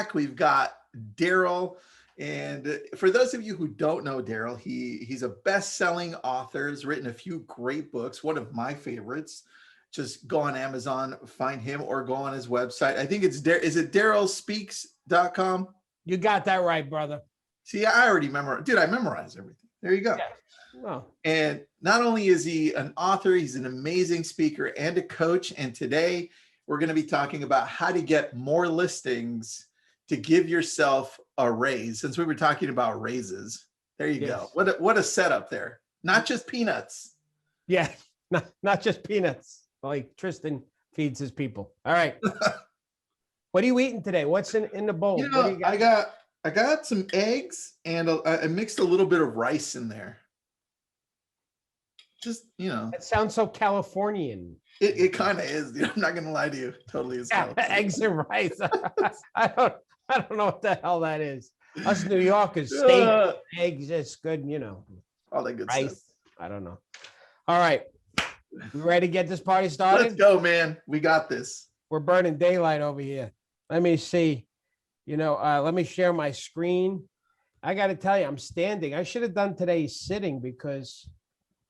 Mac, we've got Darryl. And for those of you who don't know Darryl, he's a best-selling author, has written a few great books, one of my favorites. Just go on Amazon, find him, or go on his website. I think is it DarrylSpeaks.com? You got that right, brother. See, I already memorized. Dude, I memorized everything. There you go. Yeah. Well, and not only is he an author, he's an amazing speaker and a coach. And today we're going to be talking about how to get more listings to give yourself a raise. Since we were talking about raises, there you go. What a setup there. Not just peanuts. Yeah, not just peanuts. Like Tristan feeds his people. All right. What are you eating today? What's in the bowl? You know, I got some eggs and I mixed a little bit of rice in there. Just, you know. It sounds so Californian. It kind of is. Dude. I'm not gonna lie to you. Totally is. Yeah, eggs and rice. I don't know what the hell that is. Us New Yorkers, steak, eggs, it's good, you know. All that good rice. Stuff. I don't know. All right. We ready to get this party started? Let's go, man. We got this. We're burning daylight over here. Let me see. You know, let me share my screen. I got to tell you, I'm standing. I should have done today sitting because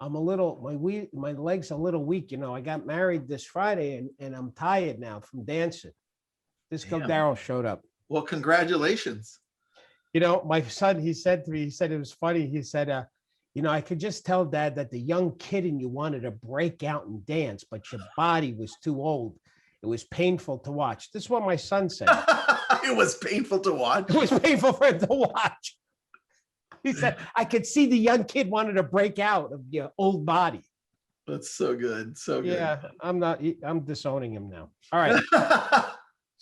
I'm a little, my legs a little weak. You know, I got married this Friday and I'm tired now from dancing. Disco Darryl showed up. Well, congratulations. You know, my son, he said to me, he said, it was funny. He said, you know, I could just tell Dad that the young kid in you wanted to break out and dance, but your body was too old. It was painful to watch. This is what my son said. It was painful to watch. It was painful for him to watch. He said, I could see the young kid wanted to break out of your old body. That's so good. So good. Yeah, I'm disowning him now. All right.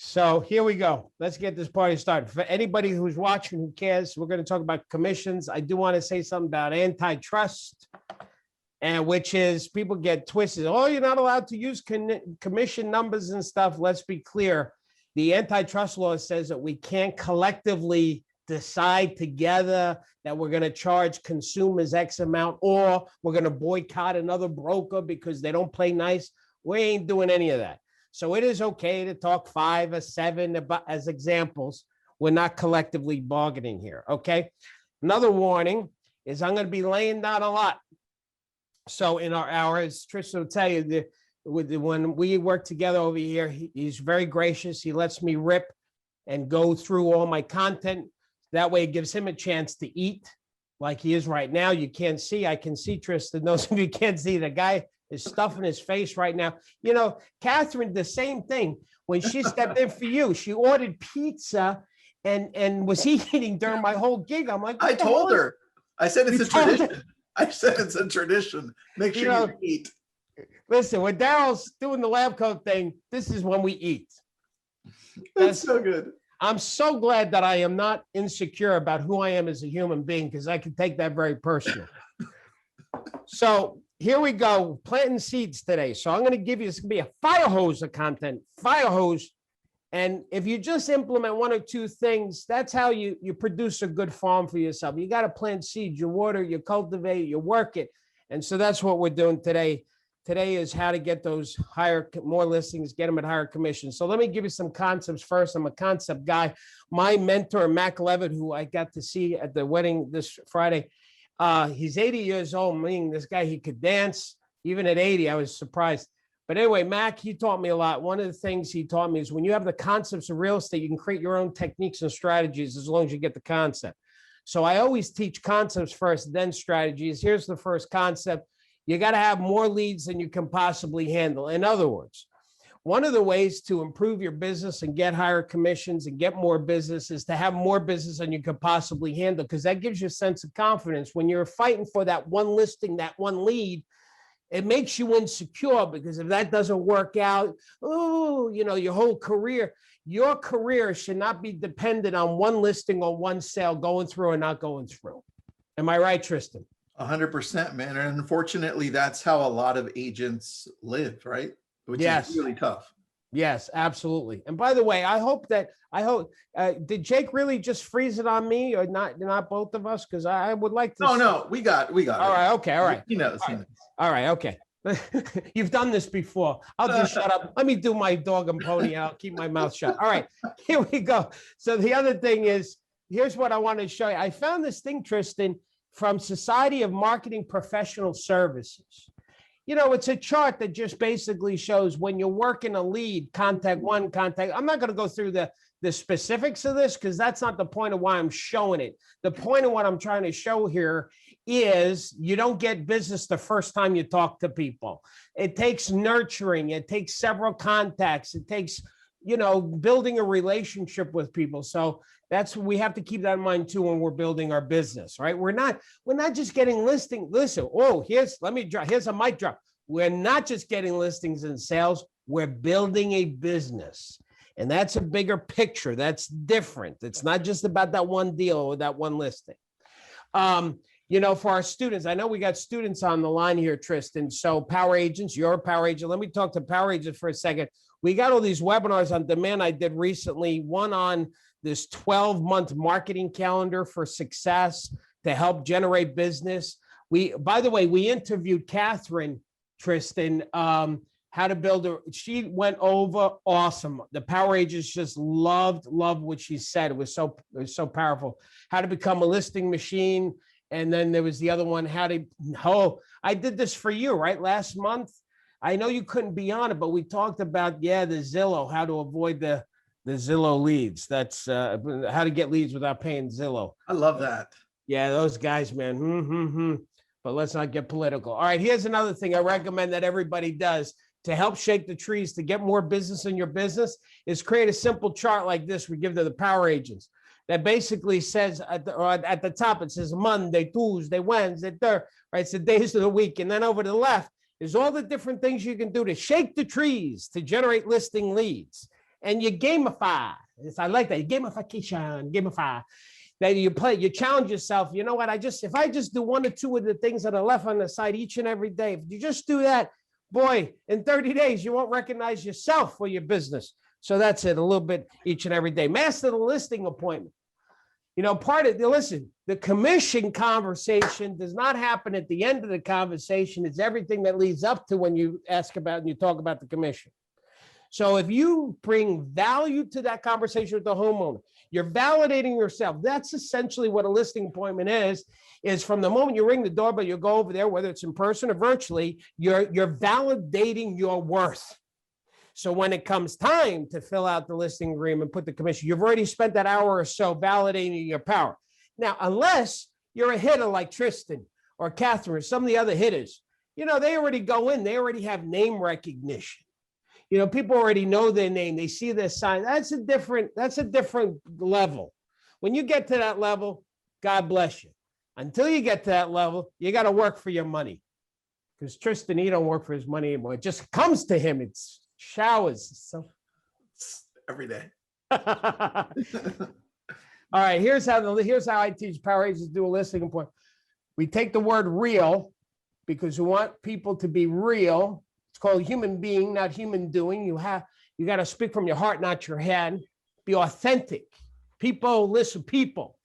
So here we go. Let's get this party started. For anybody who's watching who cares, we're going to talk about commissions. I do want to say something about antitrust, and which is people get twisted. Oh, you're not allowed to use commission numbers and stuff. Let's be clear. The antitrust law says that we can't collectively decide together that we're going to charge consumers X amount, or we're going to boycott another broker because they don't play nice. We ain't doing any of that. So it is okay to talk 5 or 7 as examples. We're not collectively bargaining here, okay? Another warning is I'm going to be laying down a lot. So in our hours, Tristan will tell you, when we work together over here, he's very gracious. He lets me rip and go through all my content. That way it gives him a chance to eat like he is right now. You can't see. I can see Tristan. Those of you can't see, the guy is stuffing his face right now. You know, Catherine, the same thing. When she stepped in for you, she ordered pizza and was eating during my whole gig. I'm like, I told her. I said it's a tradition. I said it's a tradition. Make sure you eat. Listen, when Darryl's doing the lab coat thing, this is when we eat. That's so good. I'm so glad that I am not insecure about who I am as a human being, because I can take that very personal. So here we go, planting seeds today. So I'm going to give you, it's going to be a fire hose of content, fire hose. And if you just implement 1 or 2 things, that's how you produce a good farm for yourself. You got to plant seeds, you water, you cultivate, you work it. And so that's what we're doing today. Today is how to get those more listings, get them at higher commissions. So let me give you some concepts first. I'm a concept guy. My mentor, Mac Levitt, who I got to see at the wedding this Friday, he's 80 years old, meaning this guy, he could dance. Even at 80, I was surprised. But anyway, Mac, he taught me a lot. One of the things he taught me is when you have the concepts of real estate, you can create your own techniques and strategies as long as you get the concept. So I always teach concepts first, then strategies. Here's the first concept. You got to have more leads than you can possibly handle. In other words, one of the ways to improve your business and get higher commissions and get more business is to have more business than you could possibly handle, because that gives you a sense of confidence. When you're fighting for that one listing, that one lead, it makes you insecure, because if that doesn't work out, oh, you know, your whole career, your career should not be dependent on one listing or one sale going through or not going through. Am I right, Tristan? 100%, man. And unfortunately, that's how a lot of agents live, right? Which is really tough. Yes, absolutely. And by the way, I hope, did Jake really just freeze it on me, or not both of us? Because I would like to. No, we got all right. Okay. All right. He knows. All right. Okay. You've done this before. I'll just shut up. Let me do my dog and pony. And I'll keep my mouth shut. All right, here we go. So the other thing is, here's what I want to show you. I found this thing, Tristan, from Society of Marketing Professional Services. You know, it's a chart that just basically shows when you're working a lead, contact one, contact. I'm not going to go through the specifics of this because that's not the point of why I'm showing it. The point of what I'm trying to show here is you don't get business the first time you talk to people. It takes nurturing. It takes several contacts. It takes, building a relationship with people. So we have to keep that in mind too when we're building our business, right? We're not just getting listings. Listen, here's a mic drop. We're not just getting listings and sales. We're building a business. And that's a bigger picture. That's different. It's not just about that one deal or that one listing. For our students, I know we got students on the line here, Tristan. So Power Agents, you're a Power Agent. Let me talk to Power Agents for a second. We got all these webinars on demand I did recently, one on this 12-month marketing calendar for success to help generate business. By the way, we interviewed Catherine, Tristan, how to build she went over awesome. The Power Agents just loved what she said. It was so powerful. How to become a listing machine. And then there was the other one, I did this for you, right? Last month. I know you couldn't be on it, but we talked about, the Zillow, how to avoid the Zillow leads. That's how to get leads without paying Zillow. I love that. Yeah, those guys, man. But let's not get political. All right, here's another thing I recommend that everybody does to help shake the trees to get more business in your business is create a simple chart like this we give to the Power Agents that basically says at the top, it says Monday, Tuesday, Wednesday, Thursday, right? It's the days of the week. And then over to the left is all the different things you can do to shake the trees to generate listing leads. And you gamify. I like that. Gamification, gamify. That you play, you challenge yourself. You know what? If I just do one or two of the things that are left on the side each and every day, if you just do that, boy, in 30 days, you won't recognize yourself for your business. So that's it, a little bit each and every day. Master the listing appointment. The commission conversation does not happen at the end of the conversation. It's everything that leads up to when you ask about and you talk about the commission. So if you bring value to that conversation with the homeowner, you're validating yourself. That's essentially what a listing appointment is from the moment you ring the doorbell, you go over there, whether it's in person or virtually, you're validating your worth. So when it comes time to fill out the listing agreement, put the commission, you've already spent that hour or so validating your power. Now, unless you're a hitter like Tristan or Catherine or some of the other hitters, they already go in, they already have name recognition. People already know their name. They see their sign. That's a different level. When you get to that level, God bless you. Until you get to that level, you got to work for your money. Because Tristan, he don't work for his money anymore. It just comes to him. It's showers. So every day. All right. Here's how I teach Power Agents do a listing appointment. We take the word real because we want people to be real. It's called human being, not human doing. You got to speak from your heart, not your head. Be authentic. People listen. People.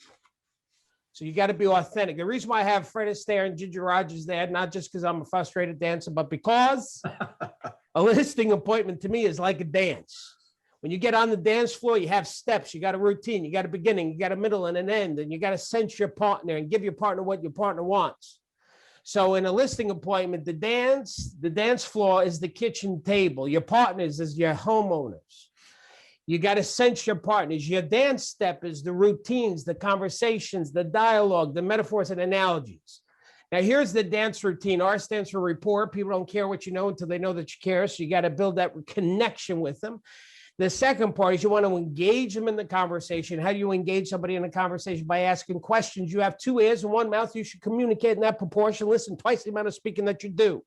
So you got to be authentic. The reason why I have Fred Astaire and Ginger Rogers there, not just because I'm a frustrated dancer, but because a listing appointment to me is like a dance. When you get on the dance floor, you have steps. You got a routine. You got a beginning. You got a middle and an end. And you got to sense your partner and give your partner what your partner wants. So in a listing appointment, the dance floor is the kitchen table. Your partners is your homeowners. You got to sense your partners. Your dance step is the routines, the conversations, the dialogue, the metaphors and analogies. Now, here's the dance routine. R stands for rapport. People don't care what you know until they know that you care. So you got to build that connection with them. The second part is you want to engage them in the conversation. How do you engage somebody in a conversation? By asking questions. You have 2 ears and 1 mouth. You should communicate in that proportion. Listen twice the amount of speaking that you do.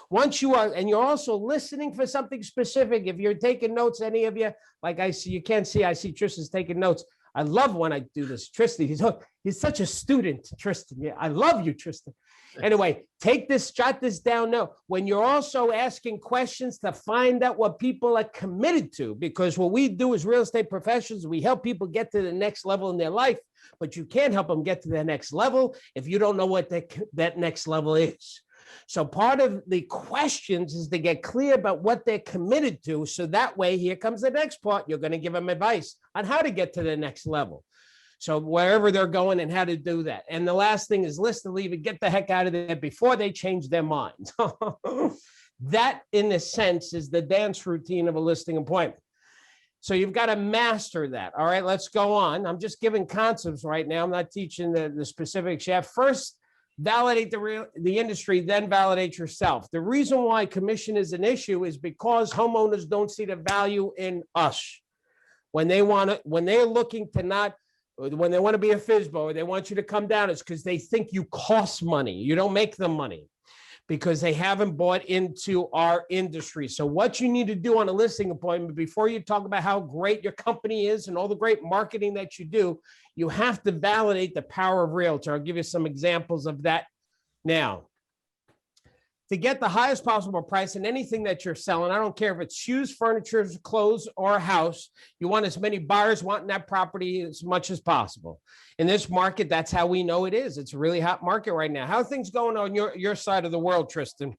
Once you are, and you're also listening for something specific. If you're taking notes, any of you, like I see, you can't see, I see Tristan's taking notes. I love when I do this. Tristan, he's such a student, Tristan. Yeah, I love you, Tristan. Anyway, jot this down now. When you're also asking questions to find out what people are committed to, because what we do as real estate professionals, we help people get to the next level in their life, but you can't help them get to their next level if you don't know what that next level is. So part of the questions is to get clear about what they're committed to. So that way, here comes the next part. You're going to give them advice on how to get to the next level. So wherever they're going and how to do that. And the last thing is list and leave it, get the heck out of there before they change their minds. That, in a sense, is the dance routine of a listing appointment. So you've got to master that. All right, let's go on. I'm just giving concepts right now. I'm not teaching the specifics yet. First, validate the industry, then validate yourself. The reason why commission is an issue is because homeowners don't see the value in us. When they want to, when they're looking to not, when they want to be a FSBO or they want you to come down, it's because they think you cost money. You don't make them money because they haven't bought into our industry. So what you need to do on a listing appointment before you talk about how great your company is and all the great marketing that you do, you have to validate the power of realtor. I'll give you some examples of that now. To get the highest possible price in anything that you're selling, I don't care if it's shoes, furniture, clothes, or a house, you want as many buyers wanting that property as much as possible. In this market, that's how we know it is. It's a really hot market right now. How are things going on your side of the world, Tristan?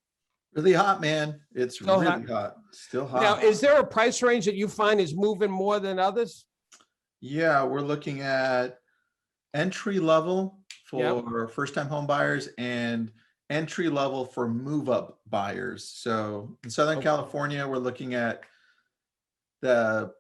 Really hot, man. It's still really hot. Still hot. Now, is there a price range that you find is moving more than others? Yeah, we're looking at entry level for first-time home buyers and entry level for move-up buyers. So in Southern California, we're looking at the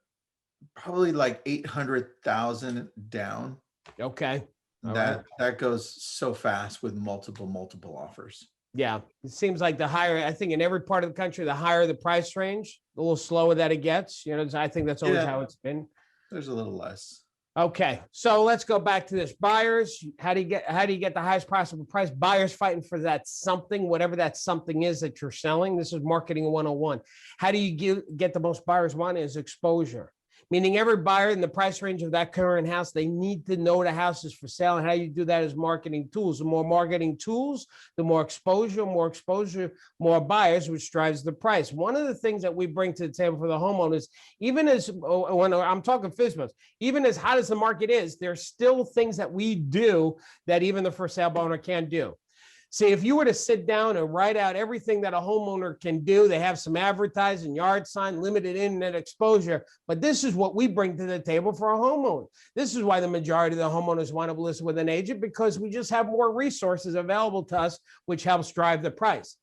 probably like 800,000 down. Okay. That goes so fast with multiple offers. Yeah, it seems like the higher, I think in every part of the country, the higher the price range, the little slower that it gets. You know, I think that's always how it's been. There's a little less. Okay, so let's go back to this. Buyers, how do you get the highest possible price? Buyers fighting for that something, whatever that something is that you're selling. This is marketing 101. How do you get the most buyers want is exposure. Meaning every buyer in the price range of that current house, they need to know the house is for sale. And how you do that is marketing tools. The more marketing tools, the more exposure, more buyers, which drives the price. One of the things that we bring to the table for the homeowners, even as when I'm talking FSBOs, even as hot as the market is, there's still things that we do that even the for sale owner can't do. See, if you were to sit down and write out everything that a homeowner can do, they have some advertising, yard sign, limited internet exposure, but this is what we bring to the table for a homeowner. This is why the majority of the homeowners want to list with an agent, because we just have more resources available to us, which helps drive the price.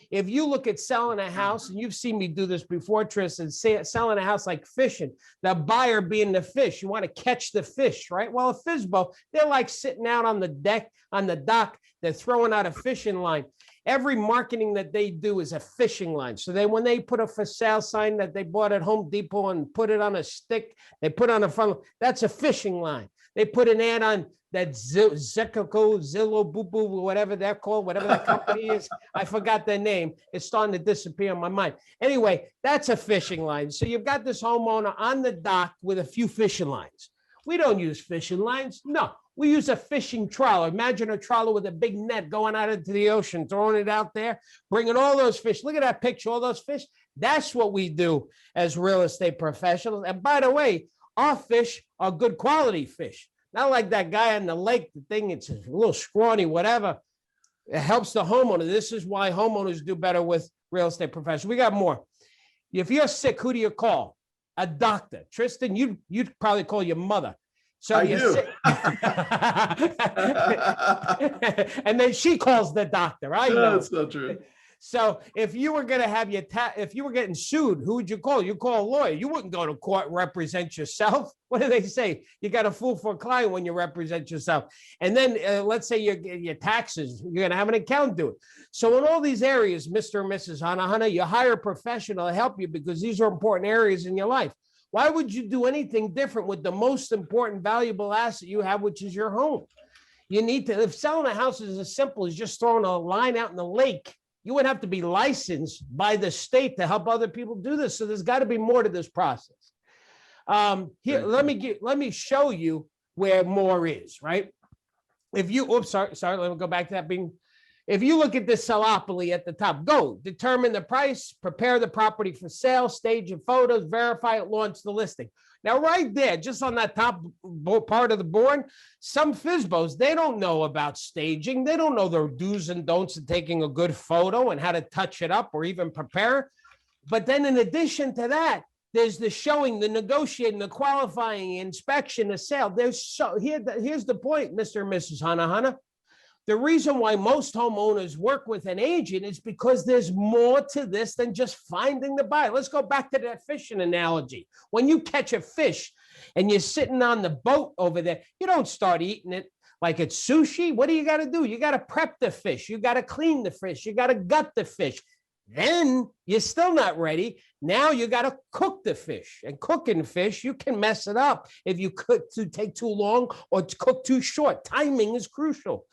If you look at selling a house, and you've seen me do this before, Tristan, selling a house like fishing, the buyer being the fish, you want to catch the fish, right? Well, a FSBO, they're like sitting out on the deck, on the dock, they're throwing out a fishing line. Every marketing that they do is a fishing line. So when they put a for sale sign that they bought at Home Depot and put it on a stick, they put on a front, that's a fishing line. They put an ad on that Zillow, Boo Boo, whatever they're called, whatever that company is. I forgot their name. It's starting to disappear in my mind. Anyway, that's a fishing line. So you've got this homeowner on the dock with a few fishing lines. We don't use fishing lines. No, we use a fishing trawler. Imagine a trawler with a big net going out into the ocean, throwing it out there, bringing all those fish. Look at that picture, all those fish. That's what we do as real estate professionals. And by the way, our fish are good quality fish. Not like that guy on the lake, the thing, it's a little scrawny, whatever. It helps the homeowner. This is why homeowners do better with real estate professionals. We got more. If you're sick, who do you call? A doctor. Tristan, you'd probably call your mother. So I do. And then she calls the doctor. I know. That's so true. So if you were going to have if you were getting sued, who would you call? You call a lawyer. You wouldn't go to court and represent yourself. What do they say? You got a fool for a client when you represent yourself. And then let's say your taxes, you're going to have an accountant do it. So in all these areas, Mr. and Mrs. Ahumada, you hire a professional to help you because these are important areas in your life. Why would you do anything different with the most important, valuable asset you have, which is your home? You need to, if selling a house is as simple as just throwing a line out in the lake, you would have to be licensed by the state to help other people do this. So there's got to be more to this process. Here, let me show you where more is, right? If you, sorry, let me go back to that being. If you look at this Sellopoly at the top, go determine the price, prepare the property for sale, stage your photos, verify it, launch the listing. Now, right there, just on that top part of the board, some FISBOs, they don't know about staging. They don't know the do's and don'ts of taking a good photo and how to touch it up or even prepare. But then in addition to that, there's the showing, the negotiating, the qualifying, inspection, the sale. Here's the point, Mr. and Mrs. Hanahana. The reason why most homeowners work with an agent is because there's more to this than just finding the buyer. Let's go back to that fishing analogy. When you catch a fish and you're sitting on the boat over there, you don't start eating it like it's sushi. What do you got to do? You got to prep the fish. You got to clean the fish. You got to gut the fish. Then you're still not ready. Now you got to cook the fish, and cooking fish, you can mess it up if you take too long or cook too short. Timing is crucial.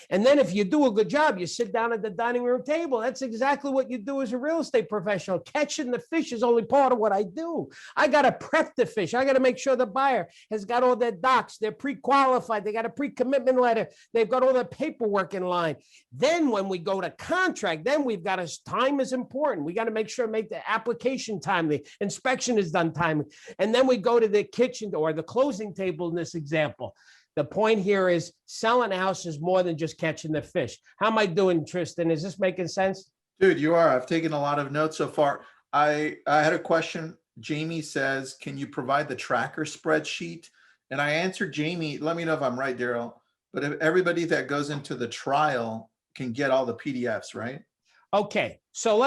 And then if you do a good job, you sit down at the dining room table. That's exactly what you do as a real estate professional. Catching the fish is only part of what I do. I got to prep the fish. I got to make sure the buyer has got all their docs. They're pre-qualified. They got a pre-commitment letter. They've got all their paperwork in line. Then when we go to contract, then we've got time is important. We got to make sure make the application timely. Inspection is done timely. And then we go to the kitchen or the closing table in this example. The point here is selling a house is more than just catching the fish. How am I doing, Tristan? Is this making sense? Dude, you are. I've taken a lot of notes so far. I had a question. Jamie says, can you provide the tracker spreadsheet? And I answered Jamie, let me know if I'm right, Darryl, but if everybody that goes into the trial can get all the PDFs, right? Okay, so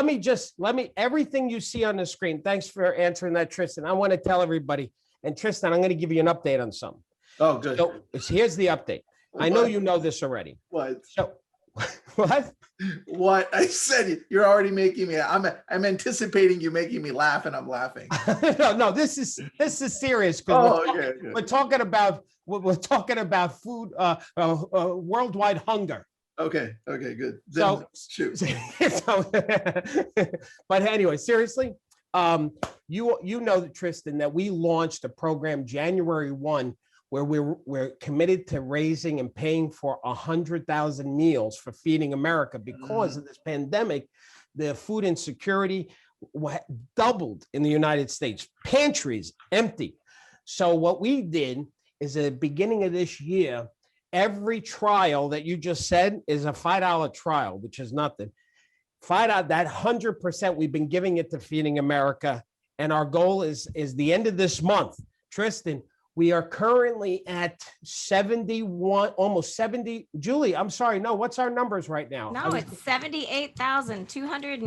everything you see on the screen, thanks for answering that, Tristan. I want to tell everybody, and Tristan, I'm going to give you an update on something. Oh, good. So here's the update. I know you know this already. What? So, what? What? I said you're already making me. I'm anticipating you making me laugh, and I'm laughing. No, this is serious. We're talking about food, worldwide hunger. Okay, good. Then shoot. But anyway, seriously, you know, Tristan, that we launched a program January 1 where we're committed to raising and paying for 100,000 meals for Feeding America because of this pandemic. The food insecurity doubled in the United States. Pantries empty. So what we did is at the beginning of this year, every trial that you just said is a $5 trial, which is nothing. $5, that 100%, we've been giving it to Feeding America. And our goal is the end of this month. Tristan, we are currently at 71, almost 70. Julie, I'm sorry. No, what's our numbers right now? No, it's 78,200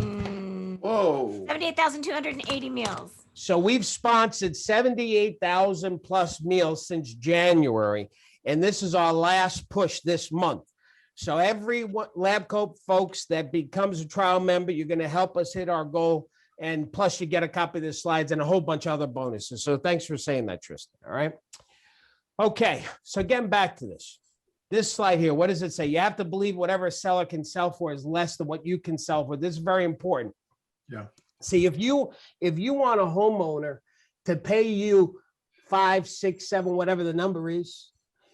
Whoa. 78,280 meals. So we've sponsored 78,000 plus meals since January. And this is our last push this month. So every LabCoat folks that becomes a trial member, you're going to help us hit our goal. And plus you get a copy of the slides and a whole bunch of other bonuses. So thanks for saying that, Tristan. All right. Okay. So getting back to this slide here, what does it say? You have to believe whatever a seller can sell for is less than what you can sell for. This is very important. Yeah. See, if you want a homeowner to pay you 5, 6, 7, whatever the number is,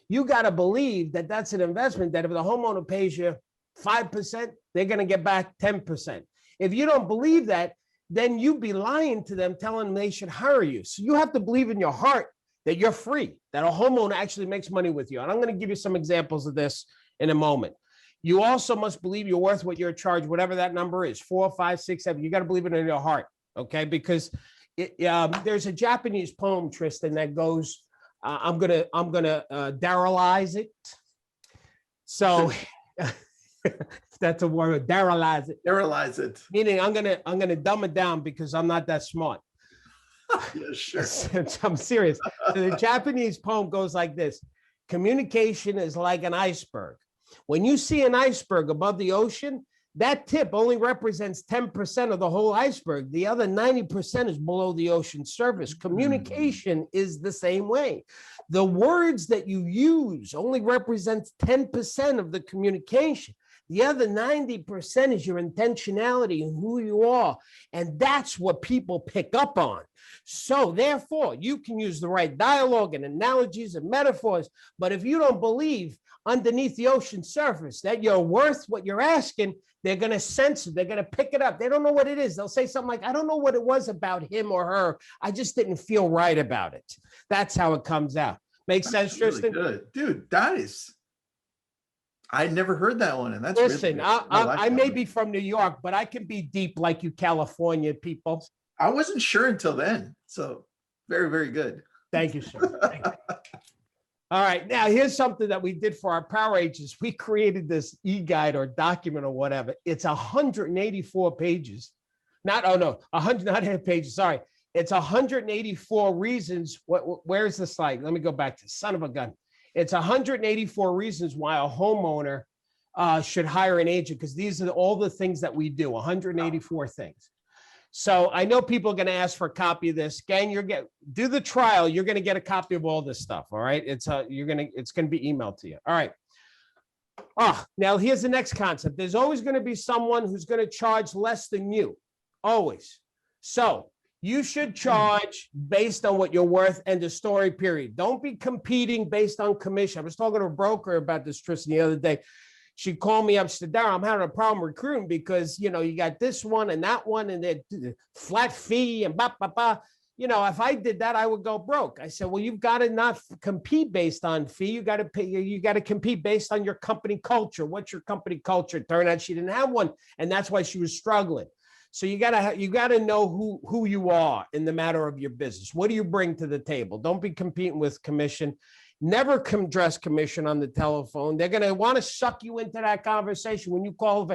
you got to believe that that's an investment, that if the homeowner pays you 5%, they're going to get back 10%. If you don't believe that, then you'd be lying to them, telling them they should hire you. So you have to believe in your heart that you're free, that a homeowner actually makes money with you. And I'm going to give you some examples of this in a moment. You also must believe you're worth what you're charged, whatever that number is, 4, 5, 6, 7. You got to believe it in your heart, okay? Because there's a Japanese poem, Tristan, that goes, I'm gonna Darrylize it. So that's a word, Darrylize it. Darrylize it. Meaning I'm gonna dumb it down because I'm not that smart. Yeah, sure. I'm serious. So the Japanese poem goes like this: communication is like an iceberg. When you see an iceberg above the ocean, that tip only represents 10% of the whole iceberg. The other 90% is below the ocean surface. Communication is the same way. The words that you use only represents 10% of the communication. The other 90% is your intentionality and who you are. And that's what people pick up on. So therefore, you can use the right dialogue and analogies and metaphors. But if you don't believe underneath the ocean surface, that you're worth what you're asking, they're going to sense it. They're going to pick it up. They don't know what it is. They'll say something like, I don't know what it was about him or her. I just didn't feel right about it. That's how it comes out. Makes sense, really Tristan? good. Dude, that is, I'd never heard that one. And that's Listen, really good. I like I that may one. be from New York, but I can be deep like you California people. I wasn't sure until then. So very, very good. Thank you, sir. Thank you. All right, now here's something that we did for our power agents. We created this e-guide or document or whatever. It's 184 pages. Not 100 pages. Sorry, it's 184 reasons. Where's the slide? Let me go back to son of a gun. It's 184 reasons why a homeowner should hire an agent, because these are all the things that we do. 184 things. So I know people are going to ask for a copy of this. Gang, do the trial. You're going to get a copy of all this stuff. All right. It's going to be emailed to you. All right. Now here's the next concept. There's always going to be someone who's going to charge less than you. Always. So you should charge based on what you're worth, end of story, period. Don't be competing based on commission. I was talking to a broker about this, Tristan, the other day. She called me up. She said, Darryl, I'm having a problem recruiting because, you got this one and that one and the flat fee and if I did that, I would go broke. I said, well, you've got to not compete based on fee. You got to pay. You got to compete based on your company culture. What's your company culture? Turned out she didn't have one. And that's why she was struggling. So you gotta know who you are in the matter of your business. What do you bring to the table? Don't be competing with commission. Never address commission on the telephone. They're going to want to suck you into that conversation when you call.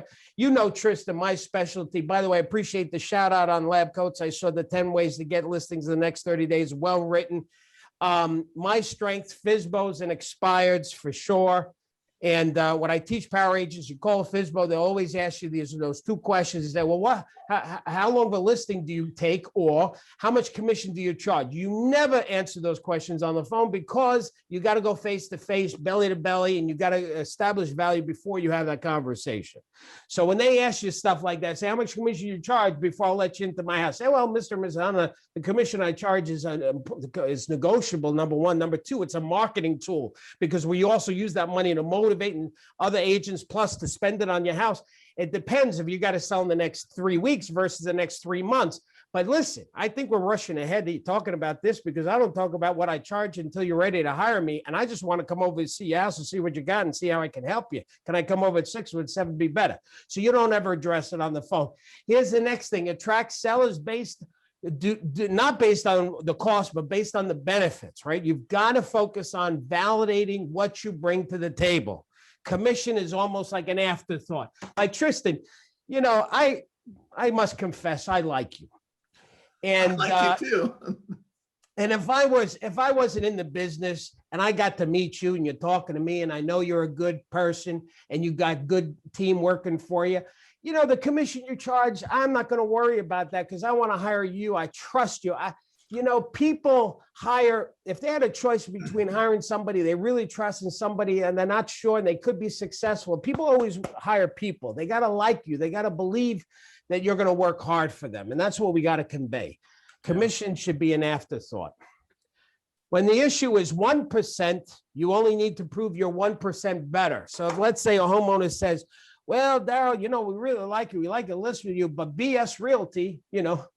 Tristan, my specialty. By the way, I appreciate the shout out on Lab Coats. I saw the 10 ways to get listings in the next 30 days. Well written. My strength, FSBOs and expireds for sure. And when I teach power agents, you call a FSBO, they always ask you those two questions. They say, well, how long of a listing do you take, or how much commission do you charge? You never answer those questions on the phone because you got to go face to face, belly to belly, and you got to establish value before you have that conversation. So when they ask you stuff like that, say, how much commission you charge before I let you into my house? Say, well, Mr. Anna, the commission I charge is negotiable, number one. Number two, it's a marketing tool because we also use that money to motivating other agents plus to spend it on your house. It depends if you got to sell in the next 3 weeks versus the next 3 months. But listen, I think we're rushing ahead talking about this because I don't talk about what I charge until you're ready to hire me. And I just want to come over and see your house and see what you got and see how I can help you. Can I come over at 6? Would 7 be better? So you don't ever address it on the phone. Here's the next thing. Attract sellers not based on the cost, but based on the benefits, right? You've got to focus on validating what you bring to the table. Commission is almost like an afterthought. Like Tristan, I must confess, I like you. And I like you too. And if I wasn't in the business and I got to meet you and you're talking to me and I know you're a good person and you got good team working for you, the commission you charge, I'm not going to worry about that because I want to hire you. I trust you. People hire, if they had a choice between hiring somebody they really trust and somebody and they're not sure and they could be successful, people always hire people. They got to like you. They got to believe that you're going to work hard for them. And that's what we got to convey. Commission should be an afterthought. When the issue is 1%, you only need to prove you're 1% better. So if, let's say a homeowner says, well, Darryl, we really like you. We like to listen to you, but BS Realty,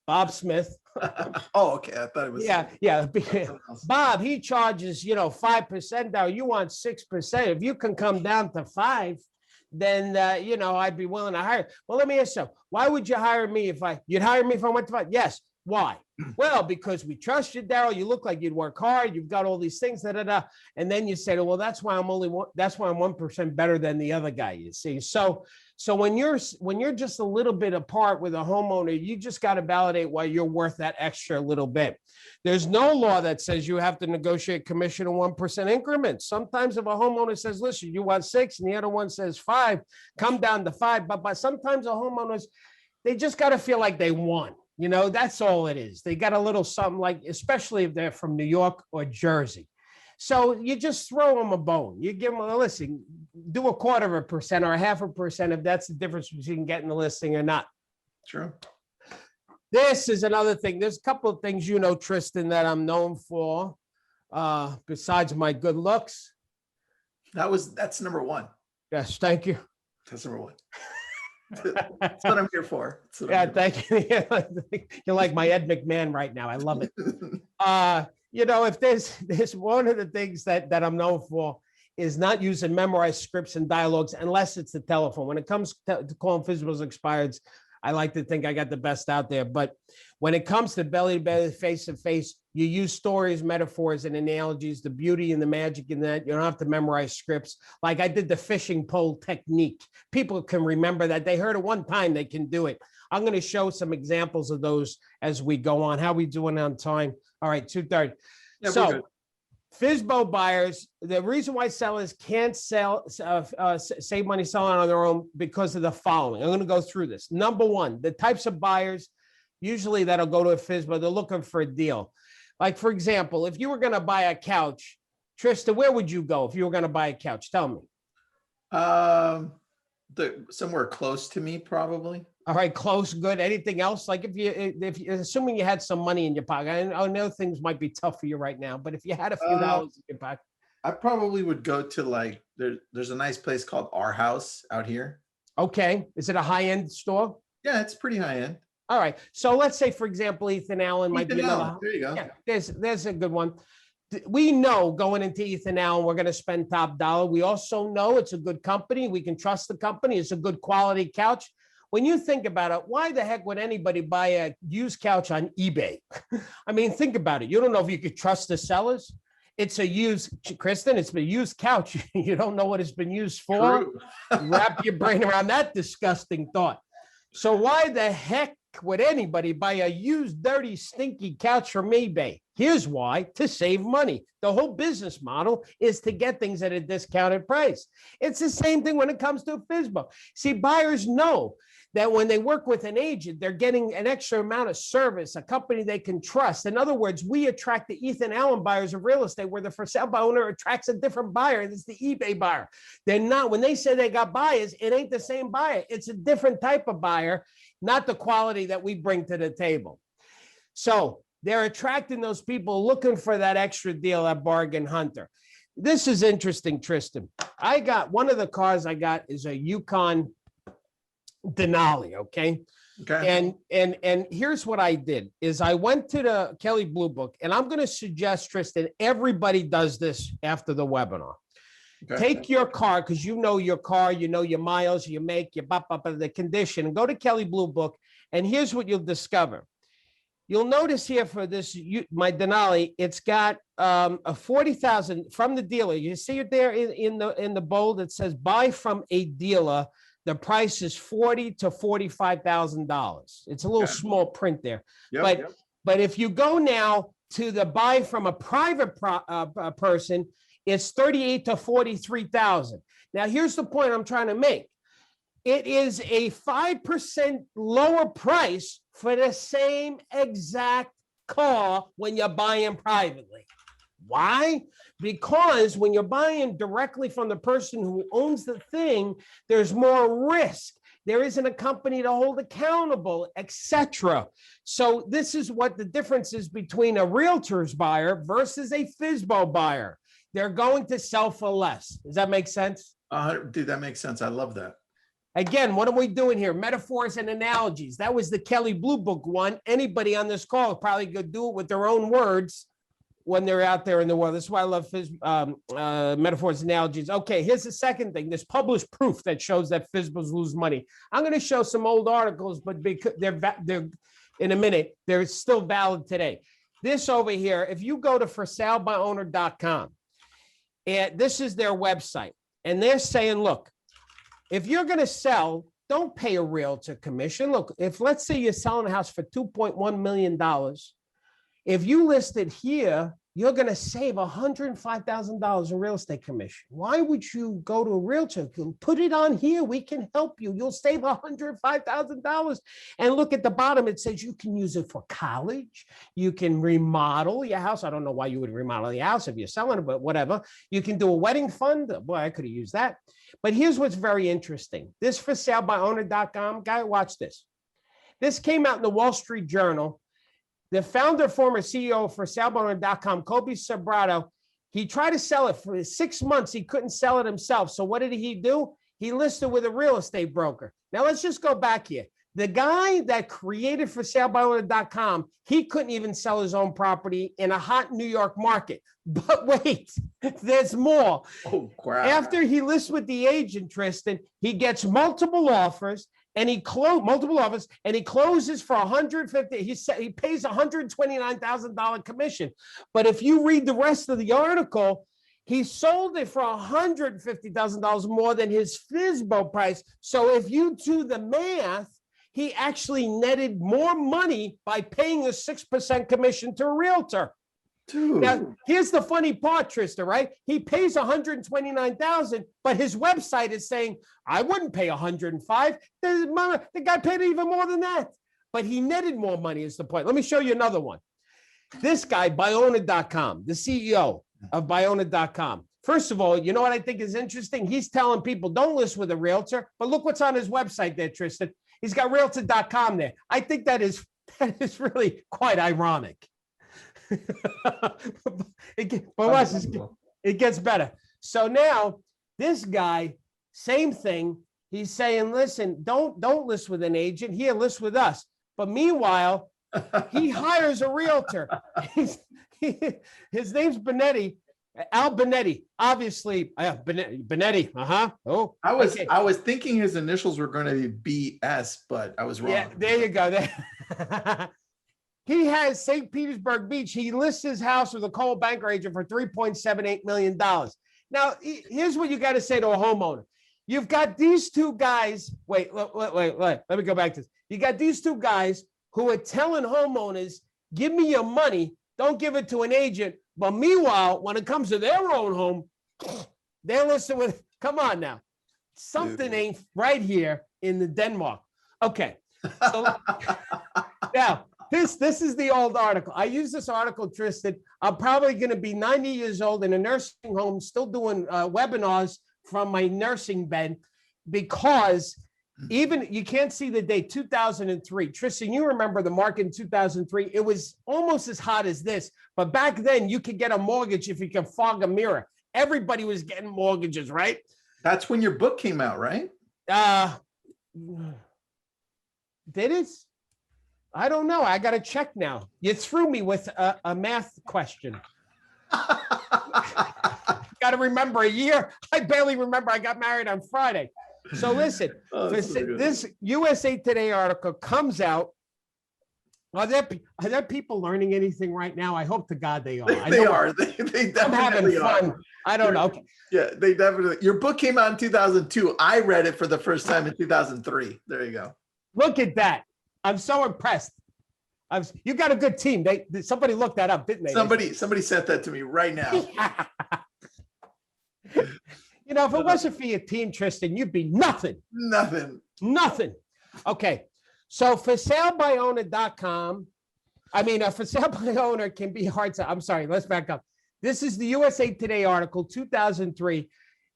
Bob Smith. Oh, okay. I thought it was. Yeah. Bob, he charges, 5%. Darryl, you want 6%. If you can come down to 5, then, I'd be willing to hire. Well, let me ask you, why would you hire me you'd hire me if I went to 5? Yes. Why? Well, because we trust you, Darryl. You look like you'd work hard. You've got all these things, and then you say, well, that's why I'm 1% better than the other guy. You see, so when you're just a little bit apart with a homeowner, you just got to validate why you're worth that extra little bit. There's no law that says you have to negotiate commission in 1% increments. Sometimes if a homeowner says, listen, you want 6, and the other one says 5, come down to 5. But sometimes the homeowners, they just got to feel like they won. That's all it is. They got a little something like, especially if they're from New York or Jersey. So you just throw them a bone. You give them listen, do 1/4% or 0.5% if that's the difference between getting the listing or not. True. This is another thing. There's a couple of things, Tristan, that I'm known for, besides my good looks. That's number one. Yes, thank you. That's number one. That's what I'm here for. Yeah, thank you. You're like my Ed McMahon right now. I love it. If there's one of the things that I'm known for is not using memorized scripts and dialogues unless it's the telephone. When it comes to calling physicals expireds, I like to think I got the best out there. But when it comes to belly to belly, face to face, you use stories, metaphors, and analogies. The beauty and the magic in that, you don't have to memorize scripts. Like I did the fishing pole technique. People can remember that. They heard it one time, they can do it. I'm going to show some examples of those as we go on. How we doing on time? All right, 2:30. Yeah, so FSBO buyers, the reason why sellers can't save money selling on their own because of the following. I'm going to go through this. Number one, the types of buyers usually that'll go to a FSBO, they're looking for a deal. Like, for example, if you were going to buy a couch, Tristan, where would you go if you were going to buy a couch? Tell me. Somewhere close to me, probably. All right, close, good. Anything else? Like if you assuming you had some money in your pocket, I know things might be tough for you right now, but if you had a few dollars in your pocket, I probably would go to there's a nice place called R.E.A.L out here. Okay, is it a high-end store? Yeah, it's pretty high end. All right, so let's say, for example, Ethan Allen might be another. There you go. Yeah, there's a good one. We know going into Ethan Allen, we're going to spend top dollar. We also know it's a good company. We can trust the company. It's a good quality couch. When you think about it, why the heck would anybody buy a used couch on eBay? I mean, think about it. You don't know if you could trust the sellers. It's a used, Kristen, it's a used couch. You don't know what it's been used for. Wrap your brain around that disgusting thought. So why the heck would anybody buy a used, dirty, stinky couch from eBay? Here's why: to save money. The whole business model is to get things at a discounted price. It's the same thing when it comes to a FSBO. See, buyers know that when they work with an agent, they're getting an extra amount of service, a company they can trust. In other words, we attract the Ethan Allen buyers of real estate, where the for sale by owner attracts a different buyer. It's the eBay buyer. They're not, when they say they got buyers, it ain't the same buyer. It's a different type of buyer, not the quality that we bring to the table. So they're attracting those people looking for that extra deal, that bargain hunter. This is interesting, Tristan. I got one of the cars I got is a Yukon Denali, okay? And here's what I did is I went to the Kelley Blue Book, and I'm going to suggest, Tristan, everybody does this after the webinar. Okay. Take your car, because you know your car, you know your miles, you make, your the condition, and go to Kelley Blue Book, and here's what you'll discover. You'll notice here for this, my Denali, it's got a 40,000 from the dealer. You see it there in the bold. It says buy from a dealer. The price is $40,000 to $45,000. It's a little small print there. But if you go now to the buy from a private person, it's $38,000 to $43,000. Now, here's the point I'm trying to make. It is a 5% lower price for the same exact car when you're buying privately. Why? Because when you're buying directly from the person who owns the thing, there's more risk. There isn't a company to hold accountable, etc. So this is what the difference is between a realtor's buyer versus a FSBO buyer. They're going to sell for less. Does that make sense? Dude, that makes sense. I love that. Again, what are we doing here? Metaphors and analogies. That was the Kelley Blue Book one. Anybody on this call probably could do it with their own words when they're out there in the world. That's why I love metaphors and analogies. Okay, here's the second thing. There's published proof that shows that FSBOs lose money. I'm going to show some old articles, but because they're in a minute, they're still valid today. This over here, if you go to forsalebyowner.com, and this is their website, and they're saying, look, if you're going to sell, don't pay a realtor commission. Look, if let's say you're selling a house for $2.1 million, if you list it here, you're going to save $105,000 in real estate commission. Why would you go to a realtor? Put it on here. We can help you. You'll save $105,000. And look at the bottom. It says you can use it for college. You can remodel your house. I don't know why you would remodel your house if you're selling it, but whatever. You can do a wedding fund. Boy, I could have used that. But here's what's very interesting. This forsalebyowner.com guy, watch this. This came out in the Wall Street Journal. The founder, former CEO of forsalebyowner.com, Kobe Sobrato, He tried to sell it for 6 months. He couldn't sell it himself. So what did he do? He listed with a real estate broker. Now let's just go back here. The guy that created ForSaleByOwner.com, he couldn't even sell his own property in a hot New York market. But wait, there's more. Oh, crap. After he lists with the agent, Tristan, he gets multiple offers and he closes for 150. He pays $129,000 commission. But if you read the rest of the article, he sold it for $150,000 more than his FSBO price. So if you do the math, he actually netted more money by paying a 6% commission to a realtor. Dude. Now, here's the funny part, Tristan, right? He pays $129,000, but his website is saying, I wouldn't pay $105,000. The guy paid even more than that, but he netted more money is the point. Let me show you another one. This guy, Byowner.com, the CEO of Byowner.com. First of all, you know what I think is interesting? He's telling people don't list with a realtor, but look what's on his website there, Tristan. He's got realtor.com there. I think that is really quite ironic. It gets better. So now this guy, same thing. He's saying, listen, don't list with an agent. Here, list with us. But meanwhile, he hires a realtor. His name's Benetti. Al Benetti, obviously, Benetti. Oh, I was thinking his initials were going to be BS, but I was wrong. Yeah, there you go. He has St. Petersburg Beach. He lists his house with a Coldwell Banker agent for $3.78 million. Now, here's what you got to say to a homeowner. You've got these two guys. Wait. Let me go back to this. You got these two guys who are telling homeowners, give me your money. Don't give it to an agent. But meanwhile, when it comes to their own home, they're listening with, come on now. Something ain't right here in the Denmark. Okay. So now, this is the old article. I use this article, Tristan. I'm probably going to be 90 years old in a nursing home, still doing webinars from my nursing bed, because even you can't see the date, 2003. Tristan, you remember the market in 2003. It was almost as hot as this. But back then, you could get a mortgage if you could fog a mirror. Everybody was getting mortgages, right? That's when your book came out, right? Did it? I don't know. I got to check now. You threw me with a math question. Got to remember a year. I barely remember I got married on Friday. So listen, this USA Today article comes out. Are there people learning anything right now? I hope to God they are. They are. They definitely I'm having fun. Are. I don't know. Yeah, they definitely. Your book came out in 2002. I read it for the first time in 2003. There you go. Look at that. I'm so impressed. You got a good team. Somebody looked that up, didn't they? Somebody sent that to me right now. You know, if it wasn't for your team, Tristan, you'd be nothing. Nothing. Okay. So ForSaleByOwner.com. For sale by owner can be hard to. I'm sorry. Let's back up. This is the USA Today article, 2003.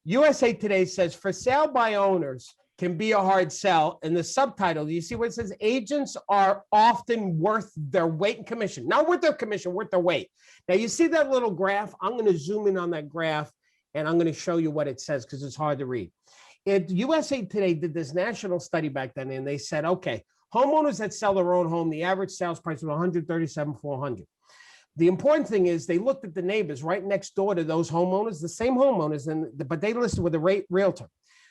USA Today says for sale by owners can be a hard sell. And the subtitle, you see what it says? Agents are often worth their weight in commission. Not worth their commission, worth their weight. Now, you see that little graph? I'm going to zoom in on that graph, and I'm going to show you what it says because it's hard to read. USA Today did this national study back then, and they said, okay, homeowners that sell their own home, the average sales price was $137,400. The important thing is they looked at the neighbors right next door to those homeowners, the same homeowners, but they listed with a realtor.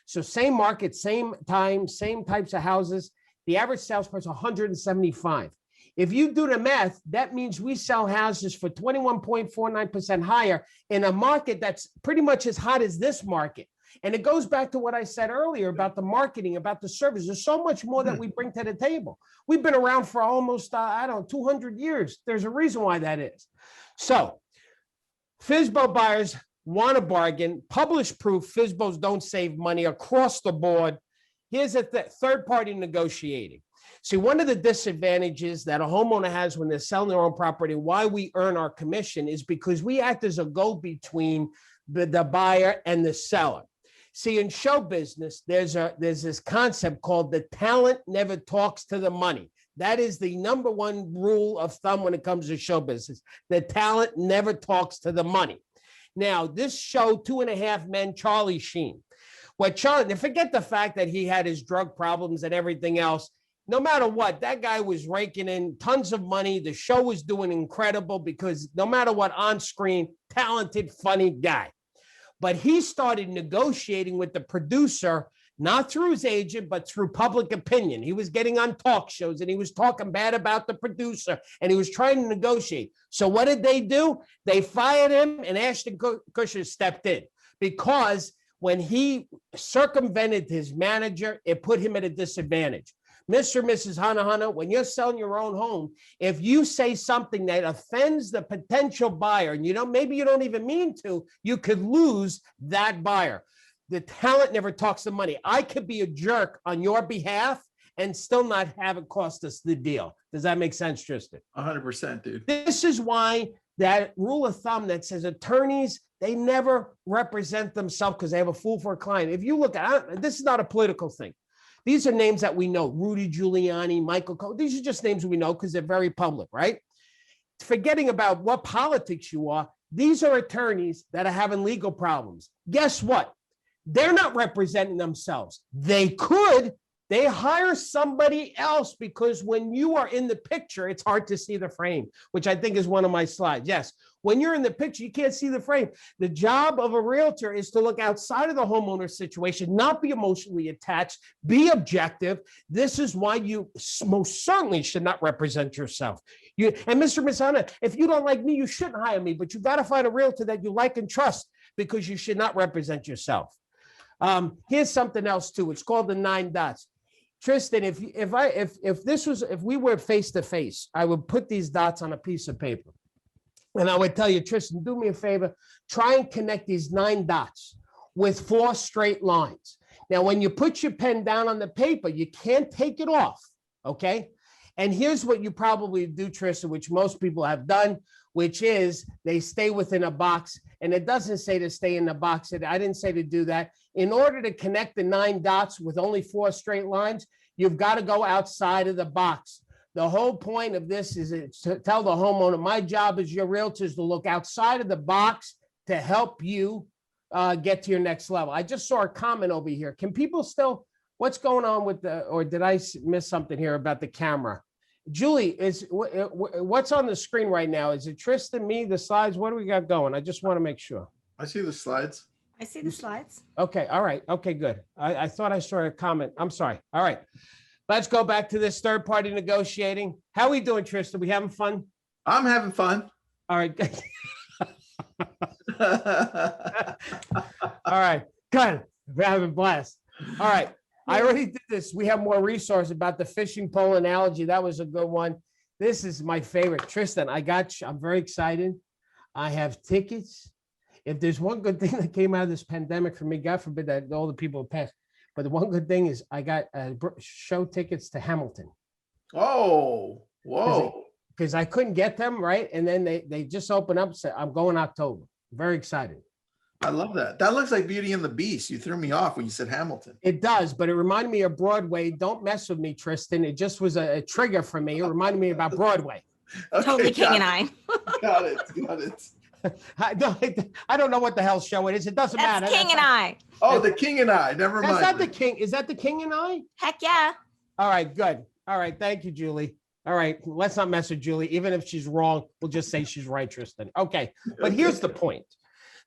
So same market, same time, same types of houses. The average sales price is $175,000. If you do the math, that means we sell houses for 21.49% higher in a market that's pretty much as hot as this market. And it goes back to what I said earlier about the marketing, about the service. There's so much more that we bring to the table. We've been around for almost, 200 years. There's a reason why that is. So FSBO buyers want a bargain. Published proof FSBOs don't save money across the board. Here's a third-party negotiating. See, one of the disadvantages that a homeowner has when they're selling their own property, why we earn our commission, is because we act as a go-between the buyer and the seller. See, in show business, there's this concept called the talent never talks to the money. That is the number one rule of thumb when it comes to show business. The talent never talks to the money. Now, this show, 2.5 Men, Charlie Sheen. What Charlie, forget the fact that he had his drug problems and everything else. No matter what, that guy was raking in tons of money. The show was doing incredible because no matter what, on screen, talented, funny guy. But he started negotiating with the producer, not through his agent, but through public opinion. He was getting on talk shows and he was talking bad about the producer and he was trying to negotiate. So what did they do? They fired him and Ashton Kutcher stepped in because when he circumvented his manager, it put him at a disadvantage. Mr. and Mrs. Hana, when you're selling your own home, if you say something that offends the potential buyer, and maybe you don't even mean to, you could lose that buyer. The talent never talks to money. I could be a jerk on your behalf and still not have it cost us the deal. Does that make sense, Tristan? 100%, dude. This is why that rule of thumb that says attorneys, they never represent themselves because they have a fool for a client. If you look at this, is not a political thing. These are names that we know. Rudy Giuliani, Michael Cohen. These are just names we know because they're very public, right? Forgetting about what politics you are, these are attorneys that are having legal problems. Guess what? They're not representing themselves. They could. They hire somebody else because when you are in the picture, it's hard to see the frame, which I think is one of my slides. Yes, when you're in the picture, you can't see the frame. The job of a realtor is to look outside of the homeowner situation, not be emotionally attached, be objective. This is why you most certainly should not represent yourself. And Mr. Misana, if you don't like me, you shouldn't hire me, but you got to find a realtor that you like and trust because you should not represent yourself. Here's something else too. It's called the 9 dots. Tristan, if we were face to face, I would put these dots on a piece of paper. And I would tell you, Tristan, do me a favor, try and connect these 9 dots with 4 straight lines. Now, when you put your pen down on the paper, you can't take it off, okay? And here's what you probably do, Tristan, which most people have done, which is they stay within a box. And it doesn't say to stay in the box. I didn't say to do that. In order to connect the 9 dots with only 4 straight lines, you've got to go outside of the box. The whole point of this is to tell the homeowner, my job as your realtor is to look outside of the box to help you get to your next level. I just saw a comment over here. Can people still, what's going on with or did I miss something here about the camera? Julie, what's on the screen right now? Is it Tristan, me, the slides? What do we got going? I just want to make sure. I see the slides. I see the slides. Okay. All right. Okay, good. I thought I saw a comment. I'm sorry. All right. Let's go back to this third-party negotiating. How are we doing, Tristan? We having fun? I'm having fun. All right. All right. Good. We're having a blast. All right. I already did this. We have more resources about the fishing pole analogy. That was a good one. This is my favorite. Tristan, I'm very excited. I have tickets. If there's one good thing that came out of this pandemic for me, God forbid that all the people passed. But the one good thing is I got show tickets to Hamilton. Oh, whoa. Because I couldn't get them, right? And then they just opened up and said, I'm going October. Very excited. I love that. That looks like Beauty and the Beast. You threw me off when you said Hamilton. It does, but it reminded me of Broadway. Don't mess with me, Tristan. It just was a trigger for me. It reminded me about Broadway. Okay, Totally King and I. Got it. I don't know what the hell show it is. It doesn't matter. King and I. Oh, The King and I. Never mind. That's not the King. Is that The King and I? Heck yeah. All right, good. All right, thank you, Julie. All right, let's not mess with Julie. Even if she's wrong, we'll just say she's right, Tristan. Okay, but here's the point.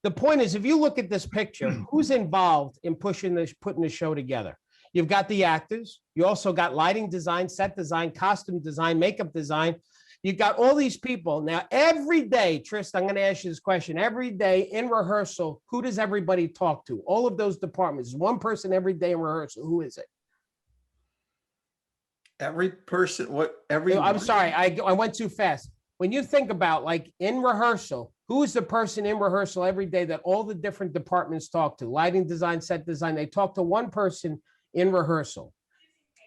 The point is, if you look at this picture, who's involved in putting the show together? You've got the actors. You also got lighting design, set design, costume design, makeup design. You got all these people. Now, every day, Tristan, I'm going to ask you this question. Every day in rehearsal, who does everybody talk to? All of those departments. One person every day in rehearsal. Who is it? Every person. I'm sorry. I went too fast. When you think about like in rehearsal, who is the person in rehearsal every day that all the different departments talk to? Lighting design, set design. They talk to one person in rehearsal.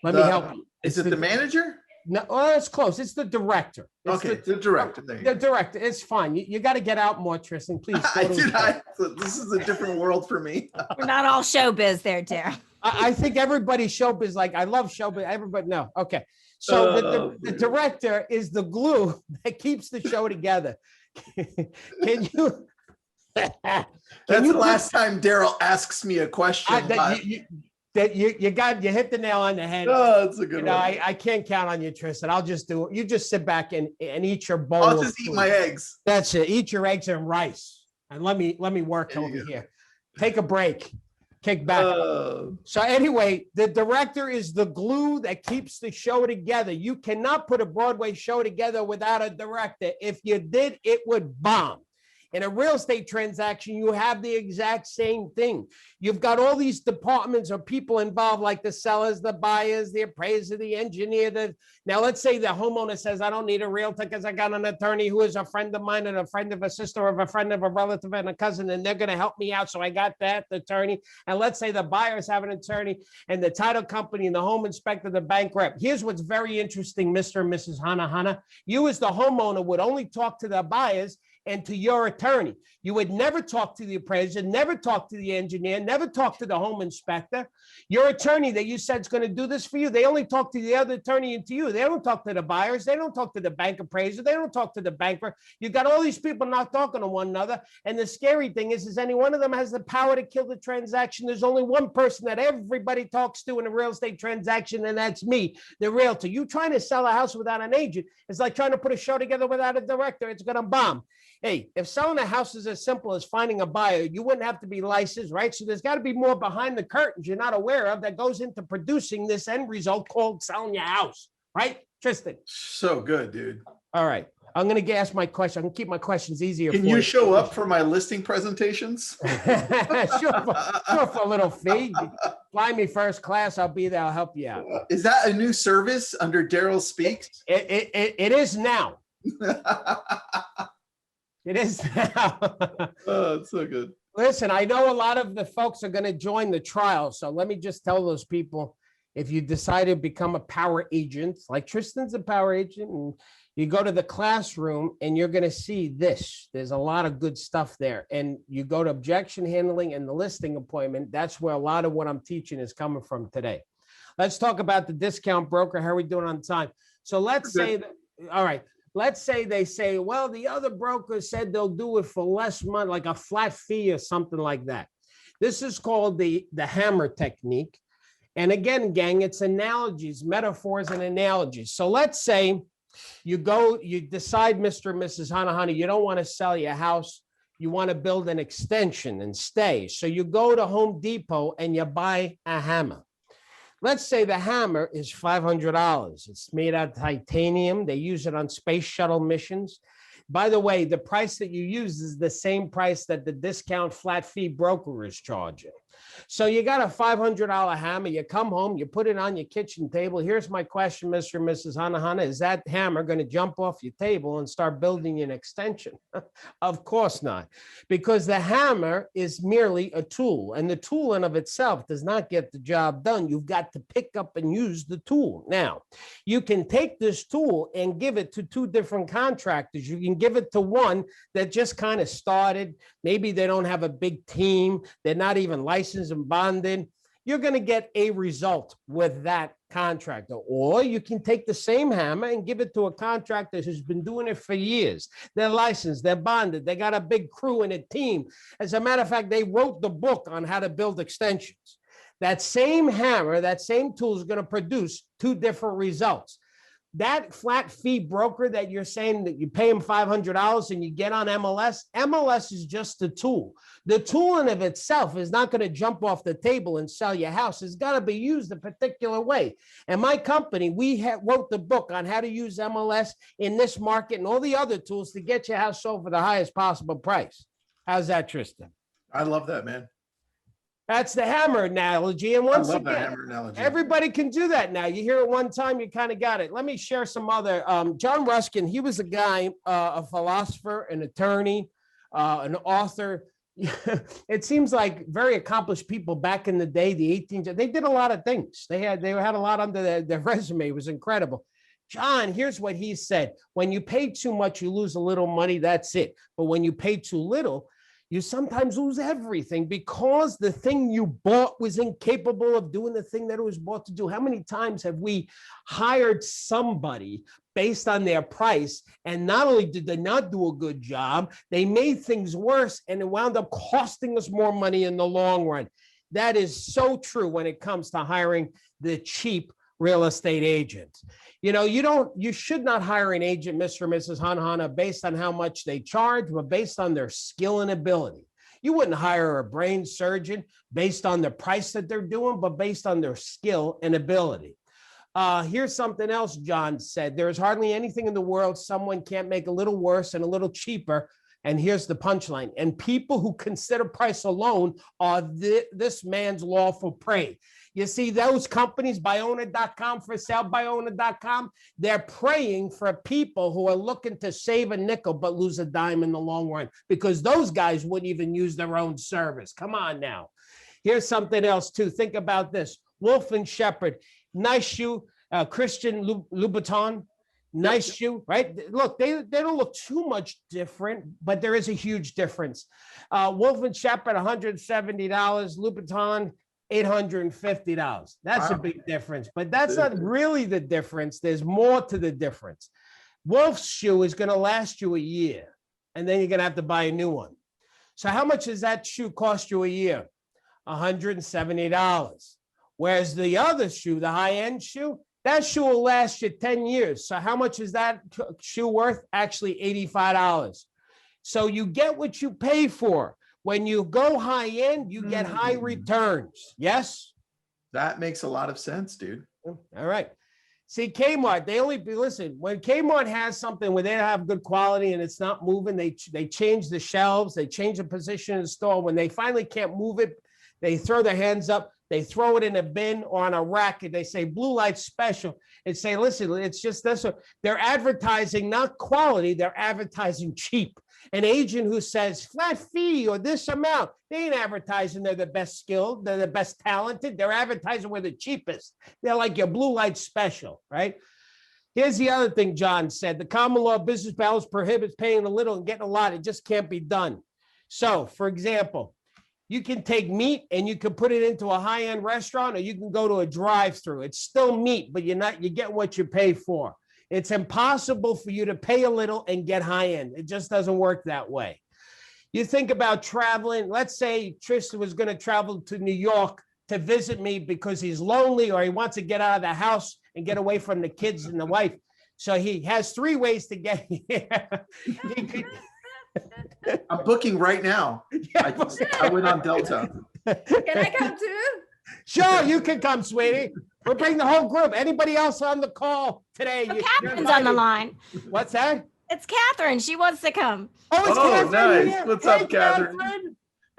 Let me help you. Is it the manager? No, well, it's close. It's the director. It's the director. The director. It's fine. You got to get out more, Tristan. Please. This is a different world for me. We're not all showbiz there, Darryl. I think everybody showbiz, like I love showbiz. Everybody, no. Okay. So the director is the glue that keeps the show together. Can That's the last time Darryl asks me a question. You hit the nail on the head. Oh, that's a good one. I can't count on you, Tristan. I'll just do it. You just sit back and eat your bowl. I'll just eat my eggs. That's it. Eat your eggs and rice. And let me work over here. Take a break. Kick back. So anyway, the director is the glue that keeps the show together. You cannot put a Broadway show together without a director. If you did, it would bomb. In a real estate transaction, you have the exact same thing. You've got all these departments or people involved, like the sellers, the buyers, the appraiser, the engineer. Now, let's say the homeowner says, I don't need a realtor because I got an attorney who is a friend of mine and a friend of a sister of a friend of a relative and a cousin, and they're going to help me out. So I got that attorney. And let's say the buyers have an attorney and the title company and the home inspector, the bank rep. Here's what's very interesting, Mr. and Mrs. Ahumada. You as the homeowner would only talk to the buyers and to your attorney. You would never talk to the appraiser, never talk to the engineer, never talk to the home inspector. Your attorney that you said is going to do this for you, they only talk to the other attorney and to you. They don't talk to the buyers. They don't talk to the bank appraiser. They don't talk to the banker. You got all these people not talking to one another. And the scary thing is any one of them has the power to kill the transaction. There's only one person that everybody talks to in a real estate transaction, and that's me, the realtor. You trying to sell a house without an agent is like trying to put a show together without a director. It's going to bomb. Hey, if selling a house is as simple as finding a buyer, you wouldn't have to be licensed, right? So there's got to be more behind the curtains you're not aware of that goes into producing this end result called selling your house, right, Tristan? So good, dude. All right. I'm going to ask my question. I'm going to keep my questions easier. Can you show up for my listing presentations? Sure, for a little fee. Fly me first class. I'll be there. I'll help you out. Is that a new service under Darryl Speaks? It is now. It is now. Oh, it's so good. Listen, I know a lot of the folks are going to join the trial. So let me just tell those people, if you decide to become a power agent, like Tristan's a power agent, and you go to the classroom and you're going to see this. There's a lot of good stuff there. And you go to objection handling and the listing appointment. That's where a lot of what I'm teaching is coming from today. Let's talk about the discount broker. How are we doing on time? So let's say that, all right. Let's say they say, well, the other broker said they'll do it for less money, like a flat fee or something like that. This is called the hammer technique. And again, gang, it's analogies, metaphors and analogies. So let's say you decide, Mr. and Mrs. Ahumada, you don't want to sell your house. You want to build an extension and stay. So you go to Home Depot and you buy a hammer. Let's say the hammer is $500. It's made out of titanium. They use it on space shuttle missions. By the way, the price that you use is the same price that the discount flat fee broker is charging. So you got a $500 hammer. You come home, you put it on your kitchen table. Here's my question, Mr. and Mrs. Ahumada. Is that hammer going to jump off your table and start building an extension? Of course not, because the hammer is merely a tool, and the tool in of itself does not get the job done. You've got to pick up and use the tool. Now, you can take this tool and give it to two different contractors. You can give it to one that just kind of started. Maybe they don't have a big team. They're not even licensed and bonded. You're going to get a result with that contractor. Or you can take the same hammer and give it to a contractor who's been doing it for years. They're licensed, they're bonded, they got a big crew and a team. As a matter of fact, they wrote the book on how to build extensions. That same hammer, that same tool is going to produce two different results. That flat fee broker that you're saying that you pay him $500 and you get on MLS, MLS is just a tool. The tool in of itself is not going to jump off the table and sell your house. It's got to be used a particular way. And my company, we wrote the book on how to use MLS in this market and all the other tools to get your house sold for the highest possible price. How's that, Tristan? I love that, man. That's the hammer analogy. And once again, hammer analogy. Everybody can do that now. You hear it one time, you kind of got it. Let me share some other. John Ruskin, he was a guy, a philosopher, an attorney, an author. It seems like very accomplished people back in the day, the 18th, they did a lot of things. They had a lot under their resume. It was incredible. John, here's what he said. When you pay too much, you lose a little money. That's it. But when you pay too little, you sometimes lose everything because the thing you bought was incapable of doing the thing that it was bought to do. How many times have we hired somebody based on their price. And not only did they not do a good job, they made things worse, and it wound up costing us more money in the long run. That is so true when it comes to hiring the cheap real estate agent. You should not hire an agent, Mr. or Mrs. Hanahana, based on how much they charge, but based on their skill and ability. You wouldn't hire a brain surgeon based on the price that they're doing, but based on their skill and ability. Here's something else John said. There's hardly anything in the world someone can't make a little worse and a little cheaper. And here's the punchline. And people who consider price alone are this man's lawful prey. You see those companies, buyowner.com, for sale, buyowner.com, they're praying for people who are looking to save a nickel but lose a dime in the long run, because those guys wouldn't even use their own service. Come on now. Here's something else too. Think about this. Wolf and Shepherd, nice shoe, Christian Louboutin, nice shoe, right? Look, they don't look too much different, but there is a huge difference. Wolf and Shepherd, $170, Louboutin, $850. That's a big difference, but that's not really the difference. There's more to the difference. Wolf's shoe is going to last you a year, and then you're going to have to buy a new one. So how much does that shoe cost you a year? $170. Whereas the other shoe, the high-end shoe, that shoe will last you 10 years. So how much is that shoe worth? Actually, $85. So you get what you pay for. When you go high end, you get high returns. Yes? That makes a lot of sense, dude. All right. See, Kmart, listen, when Kmart has something where they have good quality and it's not moving, they change the shelves, they change the position in the store. When they finally can't move it, they throw their hands up, they throw it in a bin or on a rack, and they say blue light special, and say, listen, it's just this. They're advertising not quality, they're advertising cheap. An agent who says flat fee or this amount, they ain't advertising they're the best skilled, they're the best talented. They're advertising we're the cheapest. They're like your blue light special, right? Here's the other thing John said. The common law business balance prohibits paying a little and getting a lot. It just can't be done. So, for example, you can take meat and you can put it into a high-end restaurant, or you can go to a drive-through. It's still meat, but you get what you pay for. It's impossible for you to pay a little and get high-end. It just doesn't work that way. You think about traveling. Let's say Tristan was going to travel to New York to visit me because he's lonely or he wants to get out of the house and get away from the kids and the wife. So he has 3 ways to get here. I'm booking right now. Yeah. I went on Delta. Can I come too? Sure, you can come, sweetie. We'll bring the whole group. Anybody else on the call today? Oh, Catherine's on the line. What's that? It's Catherine. She wants to come. Oh, it's Catherine. Nice. Here. What's Hey, up, Catherine?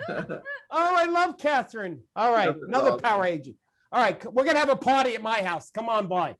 Oh, I love Catherine. All right, another power agent. All right, we're going to have a party at my house. Come on by.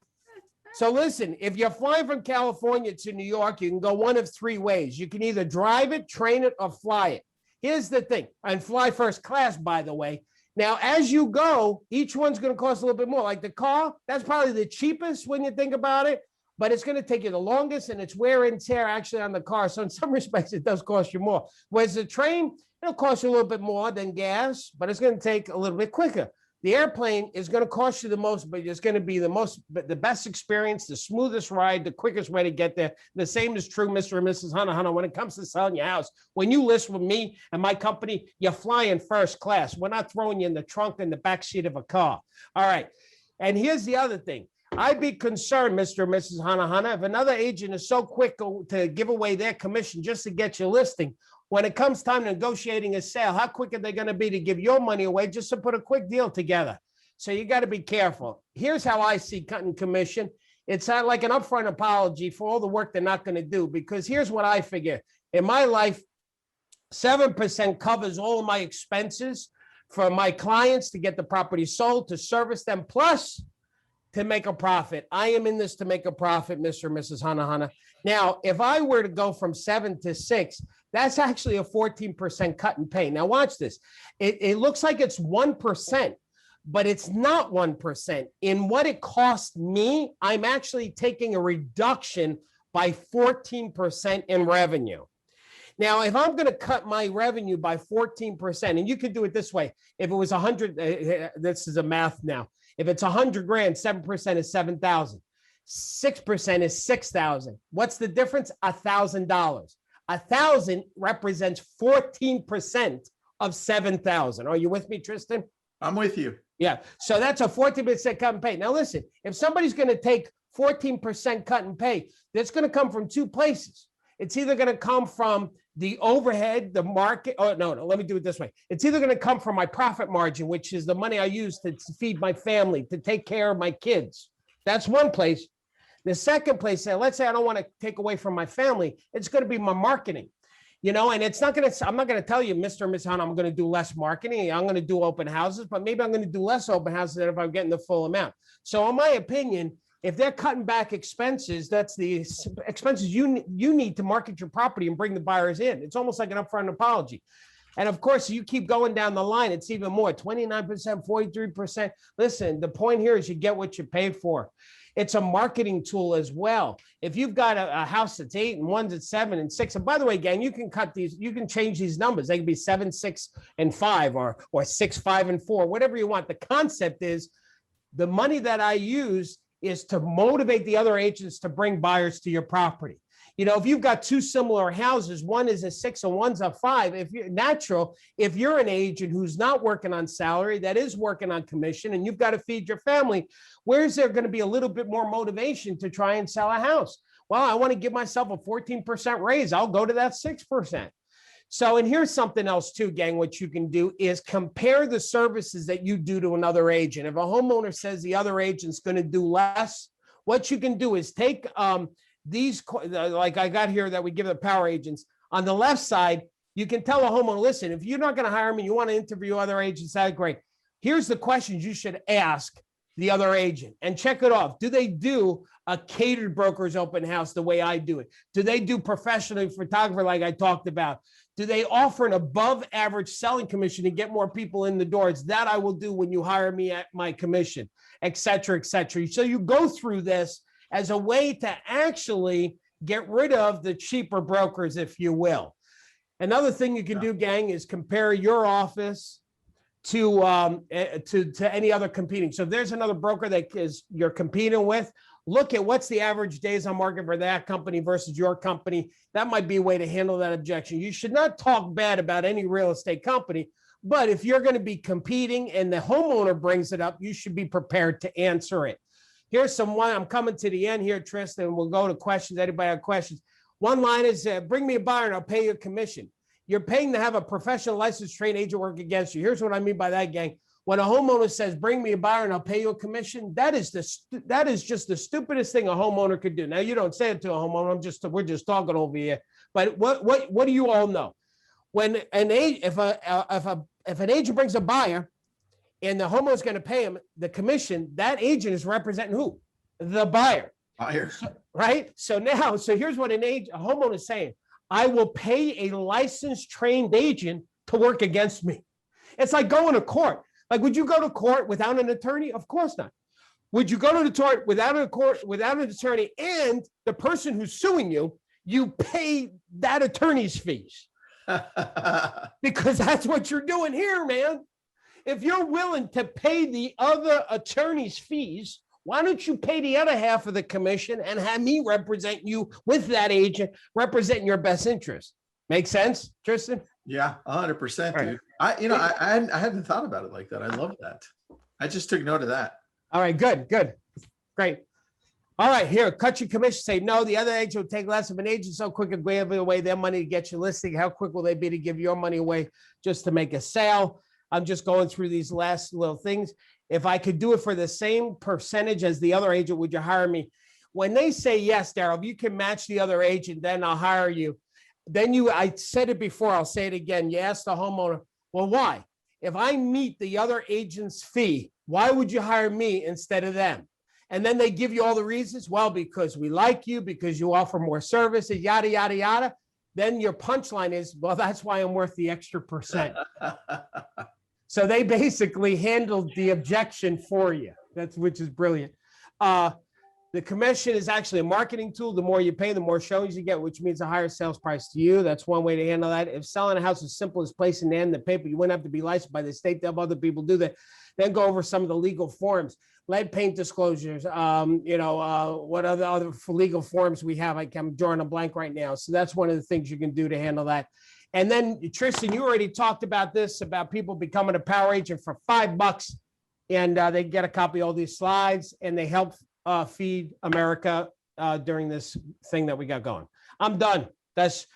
So listen, if you're flying from California to New York, you can go one of 3 ways. You can either drive it, train it, or fly it. Here's the thing, and fly first class, by the way. Now, as you go, each one's going to cost a little bit more. Like the car, that's probably the cheapest when you think about it, but it's going to take you the longest, and it's wear and tear actually on the car. So in some respects, it does cost you more. Whereas the train, it'll cost you a little bit more than gas, but it's going to take a little bit quicker. The airplane is going to cost you the most, but it's going to be the best experience, the smoothest ride, the quickest way to get there. The same is true, Mr. and Mrs. Hanahana, when it comes to selling your house. When you list with me and my company, you're flying first class. We're not throwing you in the trunk and the back seat of a car. All right. And here's the other thing. I'd be concerned, Mr. and Mrs. Hanahana, if another agent is so quick to give away their commission just to get your listing. When it comes time to negotiating a sale, how quick are they going to be to give your money away just to put a quick deal together? So you got to be careful. Here's how I see cutting commission. It's like an upfront apology for all the work they're not going to do, because here's what I figure. In my life, 7% covers all of my expenses for my clients to get the property sold, to service them, plus to make a profit. I am in this to make a profit, Mr. and Mrs. Hanahana. Now, if I were to go from 7 to 6, that's actually a 14% cut in pay. Now, watch this. It looks like it's 1%, but it's not 1%. In what it cost me, I'm actually taking a reduction by 14% in revenue. Now, if I'm going to cut my revenue by 14%, and you could do it this way, if it was 100, this is a math now. If it's 100 grand, 7% is 7,000. 6% is 6,000. What's the difference? $1,000. 1,000 represents 14% of 7,000. Are you with me, Tristan? I'm with you. Yeah. So that's a 14% cut and pay. Now, listen, if somebody's going to take 14% cut and pay, that's going to come from two places. It's either going to come from the overhead, the market. Oh, no, let me do it this way. It's either going to come from my profit margin, which is the money I use to feed my family, to take care of my kids. That's one place. The second place, let's say I don't want to take away from my family. It's going to be my marketing. And it's not going to, I'm not going to tell you, Mr. and Ms. Hunt, I'm going to do less marketing. I'm going to do open houses, but maybe I'm going to do less open houses than if I'm getting the full amount. So in my opinion, if they're cutting back expenses, that's the expenses you need to market your property and bring the buyers in. It's almost like an upfront apology. And of course, you keep going down the line, it's even more, 29%, 43%. Listen, the point here is you get what you pay for. It's a marketing tool as well. If you've got a house that's 8 and one's at 7 and 6, and by the way, gang, you can cut these, you can change these numbers. They can be 7, 6, and 5, or 6, 5, and 4, whatever you want. The concept is the money that I use is to motivate the other agents to bring buyers to your property. If you've got two similar houses, one is a 6 and one's a 5, if you're an agent who's not working on salary, that is working on commission, and you've got to feed your family, where's there going to be a little bit more motivation to try and sell a house? Well, I want to give myself a 14% raise. I'll go to that 6%. So, and here's something else too, gang, what you can do is compare the services that you do to another agent. If a homeowner says the other agent's going to do less, what you can do is take these, like I got here that we give the power agents. On the left side, you can tell a homeowner, listen, if you're not going to hire me, you want to interview other agents, that's great. Here's the questions you should ask the other agent and check it off. Do they do a catered broker's open house the way I do it? Do they do professional photographer like I talked about? Do they offer an above average selling commission to get more people in the doors? That I will do when you hire me at my commission, et cetera, et cetera. So you go through this as a way to actually get rid of the cheaper brokers, if you will. Another thing you can do, gang, is compare your office to any other competing. So if there's another broker that you're competing with, look at what's the average days on market for that company versus your company. That might be a way to handle that objection. You should not talk bad about any real estate company, but if you're going to be competing and the homeowner brings it up, you should be prepared to answer it. Here's one. I'm coming to the end here, Tristan. We'll go to questions. Anybody have questions? One line is, bring me a buyer and I'll pay you a commission. You're paying to have a professional licensed trained agent work against you. Here's what I mean by that, gang. When a homeowner says, bring me a buyer and I'll pay you a commission, that is just the stupidest thing a homeowner could do. Now, you don't say it to a homeowner. We're just talking over here. But what do you all know? When if an agent brings a buyer and the homeowner's going to pay him the commission, that agent is representing who? The buyer. Right? So here's what a homeowner is saying. I will pay a licensed trained agent to work against me. It's like going to court. Like, would you go to court without an attorney? Of course not. Would you go to the court without an attorney, and the person who's suing you, you pay that attorney's fees? Because that's what you're doing here, man. If you're willing to pay the other attorney's fees, why don't you pay the other half of the commission and have me represent you with that agent, representing your best interest? Make sense, Tristan? Yeah, 100%, dude. Right. I hadn't thought about it like that. I love that. I just took note of that. All right, good. Great. All right, here, cut your commission. Say, no, the other agent will take less of an agent so quick and give away their money to get you listing. How quick will they be to give your money away just to make a sale? I'm just going through these last little things. If I could do it for the same percentage as the other agent, would you hire me? When they say, yes, Darryl, if you can match the other agent, then I'll hire you. Then I said it before, I'll say it again. You ask the homeowner, well, why? If I meet the other agent's fee, why would you hire me instead of them? And then they give you all the reasons. Well, because we like you, because you offer more services, yada, yada, yada. Then your punchline is, well, that's why I'm worth the extra percent. So they basically handled the objection for you. Which is brilliant. The commission is actually a marketing tool. The more you pay, the more showings you get, which means a higher sales price to you. That's one way to handle that. If selling a house is as simple as placing an ad in the paper, you wouldn't have to be licensed by the state to have other people do that. Then go over some of the legal forms, lead paint disclosures, what other legal forms we have. I'm drawing a blank right now. So that's one of the things you can do to handle that. And then Tristan, you already talked about this, about people becoming a power agent for $5, and they get a copy of all these slides, and they help feed America during this thing that we got going. I'm done. That's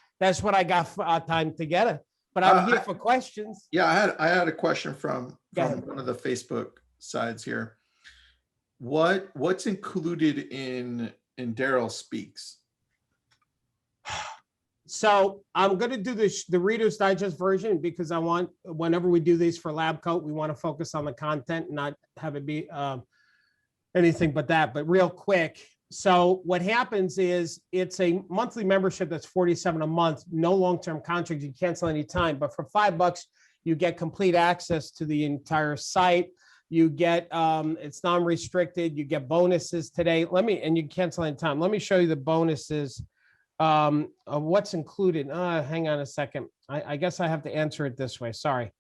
what I got for time together. But I'm here for questions. Yeah, I had a question from one of the Facebook sides here. What's included in Darryl Speaks? So I'm going to do the Reader's Digest version because I want, whenever we do these for LabCoat, we want to focus on the content and not have it be anything but that. But real quick. So what happens is it's a monthly membership that's $47 a month, no long-term contract. You cancel anytime, but for $5, you get complete access to the entire site. You get, it's non-restricted. You get bonuses today. And you can cancel anytime. Let me show you the bonuses of what's included. Hang on a second. I guess I have to answer it this way. Sorry.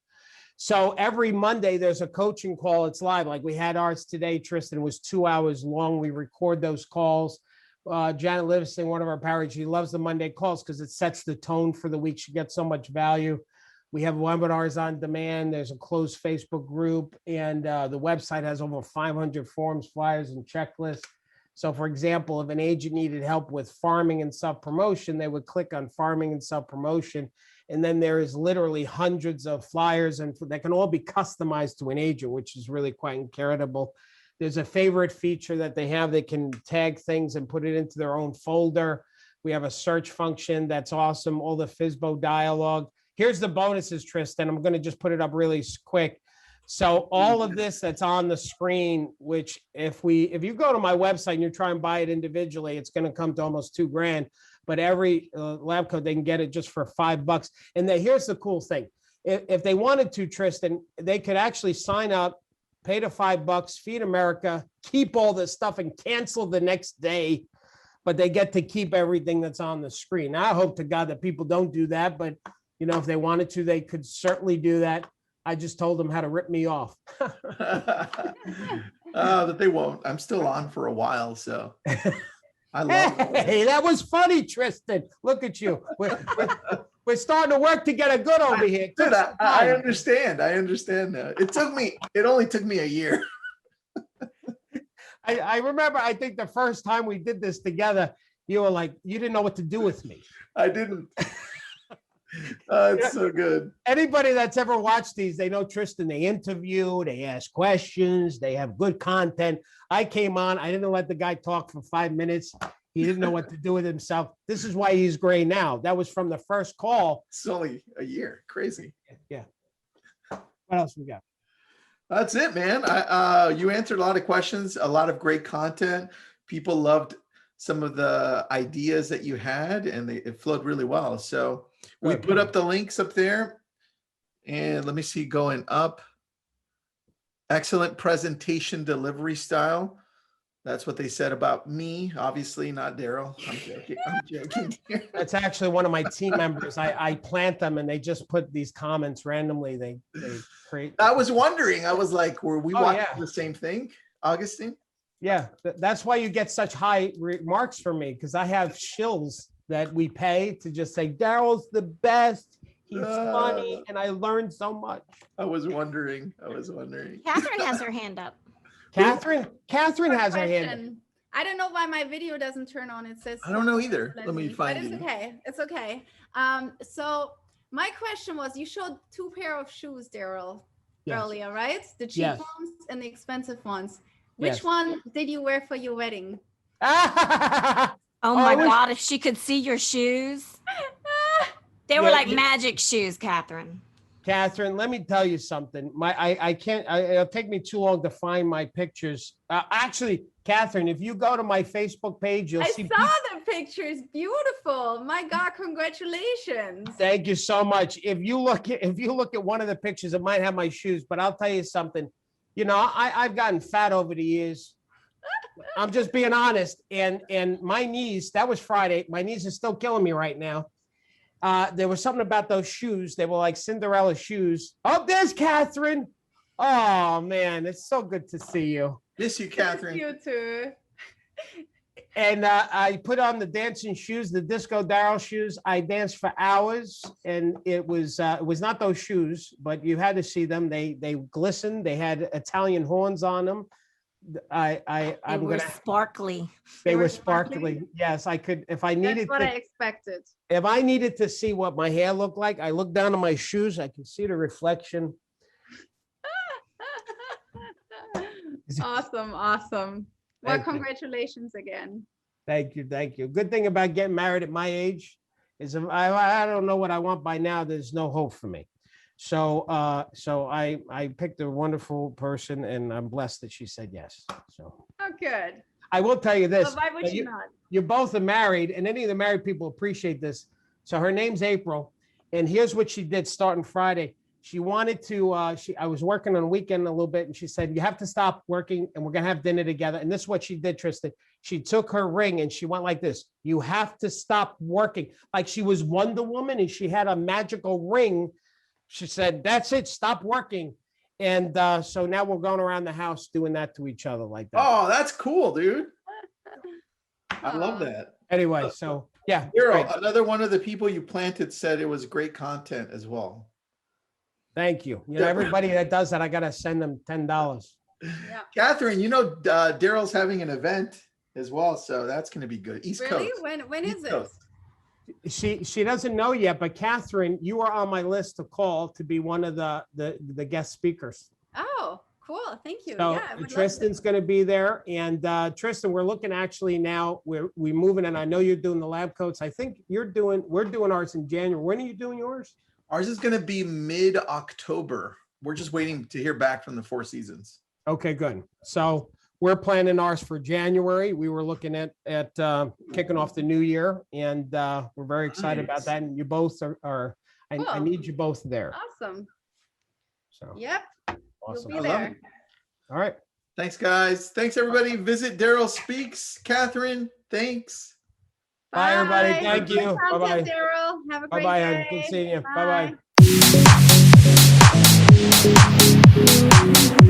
So every Monday there's a coaching call. It's live. Like we had ours today, Tristan, was 2 hours long. We record those calls. Janet Livingston, one of our power agents, she loves the Monday calls because it sets the tone for the week. She gets so much value. We have webinars on demand. There's a closed Facebook group, and the website has over 500 forms, flyers, and checklists. So for example, if an agent needed help with farming and self-promotion, they would click on farming and self-promotion. And then there is literally hundreds of flyers, and that can all be customized to an agent, which is really quite incredible. There's a favorite feature that they have. They can tag things and put it into their own folder. We have a search function that's awesome. All the FSBO dialogue. Here's the bonuses, Tristan. I'm going to just put it up really quick. So all of this that's on the screen, which if you go to my website and you try and buy it individually, it's going to come to almost $2,000. But every LabCoat, they can get it just for $5. And then here's the cool thing. If they wanted to, Tristan, they could actually sign up, pay the $5, feed America, keep all this stuff and cancel the next day. But they get to keep everything that's on the screen. Now, I hope to God that people don't do that. But, if they wanted to, they could certainly do that. I just told them how to rip me off. But they won't. I'm still on for a while, so. I love it. Hey, that was funny, Tristan. Look at you. We're starting to work to get a good over here. Dude, I understand. I understand that. It only took me a year. I remember, I think the first time we did this together, you were like, you didn't know what to do with me. I didn't. It's so good. Anybody that's ever watched these, they know Tristan. They interview, they ask questions, they have good content. I came on, I didn't let the guy talk for 5 minutes. He didn't know what to do with himself. This is why he's gray now. That was from the first call. It's only a year. Crazy. Yeah. What else we got? That's it, man. You answered a lot of questions, a lot of great content. People loved some of the ideas that you had, and it flowed really well. So we put up the links up there, and let me see, going up. Excellent presentation delivery style. That's what they said about me. Obviously not Darryl. I'm joking. I'm joking. That's actually one of my team members. I plant them, and they just put these comments randomly. They create. I was wondering. I was like, were we watching the same thing, Augustine? Yeah, that's why you get such high marks from me, because I have shills that we pay to just say, Darryl's the best. He's funny, and I learned so much. I was wondering. Catherine has her hand up. Catherine has her hand up. I don't know why my video doesn't turn on. It says I don't know either. Let me find it. It's okay. It's okay. So my question was, you showed 2 pair of shoes, Darryl, earlier, right? The cheap ones and the expensive ones. Which one did you wear for your wedding? Oh my God, if she could see your shoes. They were like magic shoes, Catherine. Catherine, let me tell you something. It'll take me too long to find my pictures. Actually, Catherine, if you go to my Facebook page, you'll see. I saw the pictures. Beautiful. My God, congratulations. Thank you so much. If you look at one of the pictures, it might have my shoes, but I'll tell you something. I've gotten fat over the years. I'm just being honest. And my knees, that was Friday. My knees are still killing me right now. There was something about those shoes. They were like Cinderella shoes. Oh, there's Catherine. Oh man, it's so good to see you. Miss you, Catherine. You too. And I put on the dancing shoes, the Disco Darryl shoes. I danced for hours, and it was not those shoes, but you had to see them. They glistened. They had Italian horns on them. They were sparkly. They were sparkly. Yes, I could if I needed. That's what I expected. If I needed to see what my hair looked like, I looked down at my shoes. I could see the reflection. Awesome. Well, congratulations again. Thank you. Good thing about getting married at my age is if I don't know what I want by now, there's no hope for me. So I picked a wonderful person, and I'm blessed that she said yes. So good. I will tell you this. Well, why would you not? You both are married, and any of the married people appreciate this. So her name's April, and here's what she did starting Friday. She wanted to, I was working on a weekend a little bit, and she said, you have to stop working and we're going to have dinner together. And this is what she did, Tristan. She took her ring and she went like this. You have to stop working. Like she was Wonder Woman and she had a magical ring. She said, that's it. Stop working. And so now we're going around the house doing that to each other like that. Oh, that's cool, dude. I love that. Anyway, so yeah. Darryl, another one of the people you planted said it was great content as well. Thank you. You know, everybody that does that, I got to send them $10. Yeah. Catherine, you know, Darryl's having an event as well. So that's going to be good. East Really? Coast. When is it? She doesn't know yet, but Catherine, you are on my list to call to be one of the guest speakers. Oh, cool. Thank you. So Yeah, I would love Tristan's going to be there. And Tristan, we're looking actually now, we're moving, and I know you're doing the lab coats. I think we're doing ours in January. When are you doing yours? Ours is going to be mid-October. We're just waiting to hear back from the Four Seasons. Okay, good. So we're planning ours for January. We were looking at kicking off the new year, and we're very excited about that. And you both are Cool. I need you both there. Awesome. So Yep. awesome. You'll be I love there. it. All right. Thanks, guys. Thanks, everybody. Visit Darryl Speaks. Catherine, thanks. Bye, everybody. Thank Good you. content, Bye-bye. Darryl. Have a great Bye-bye. day. Good seeing you. Bye. Bye-bye.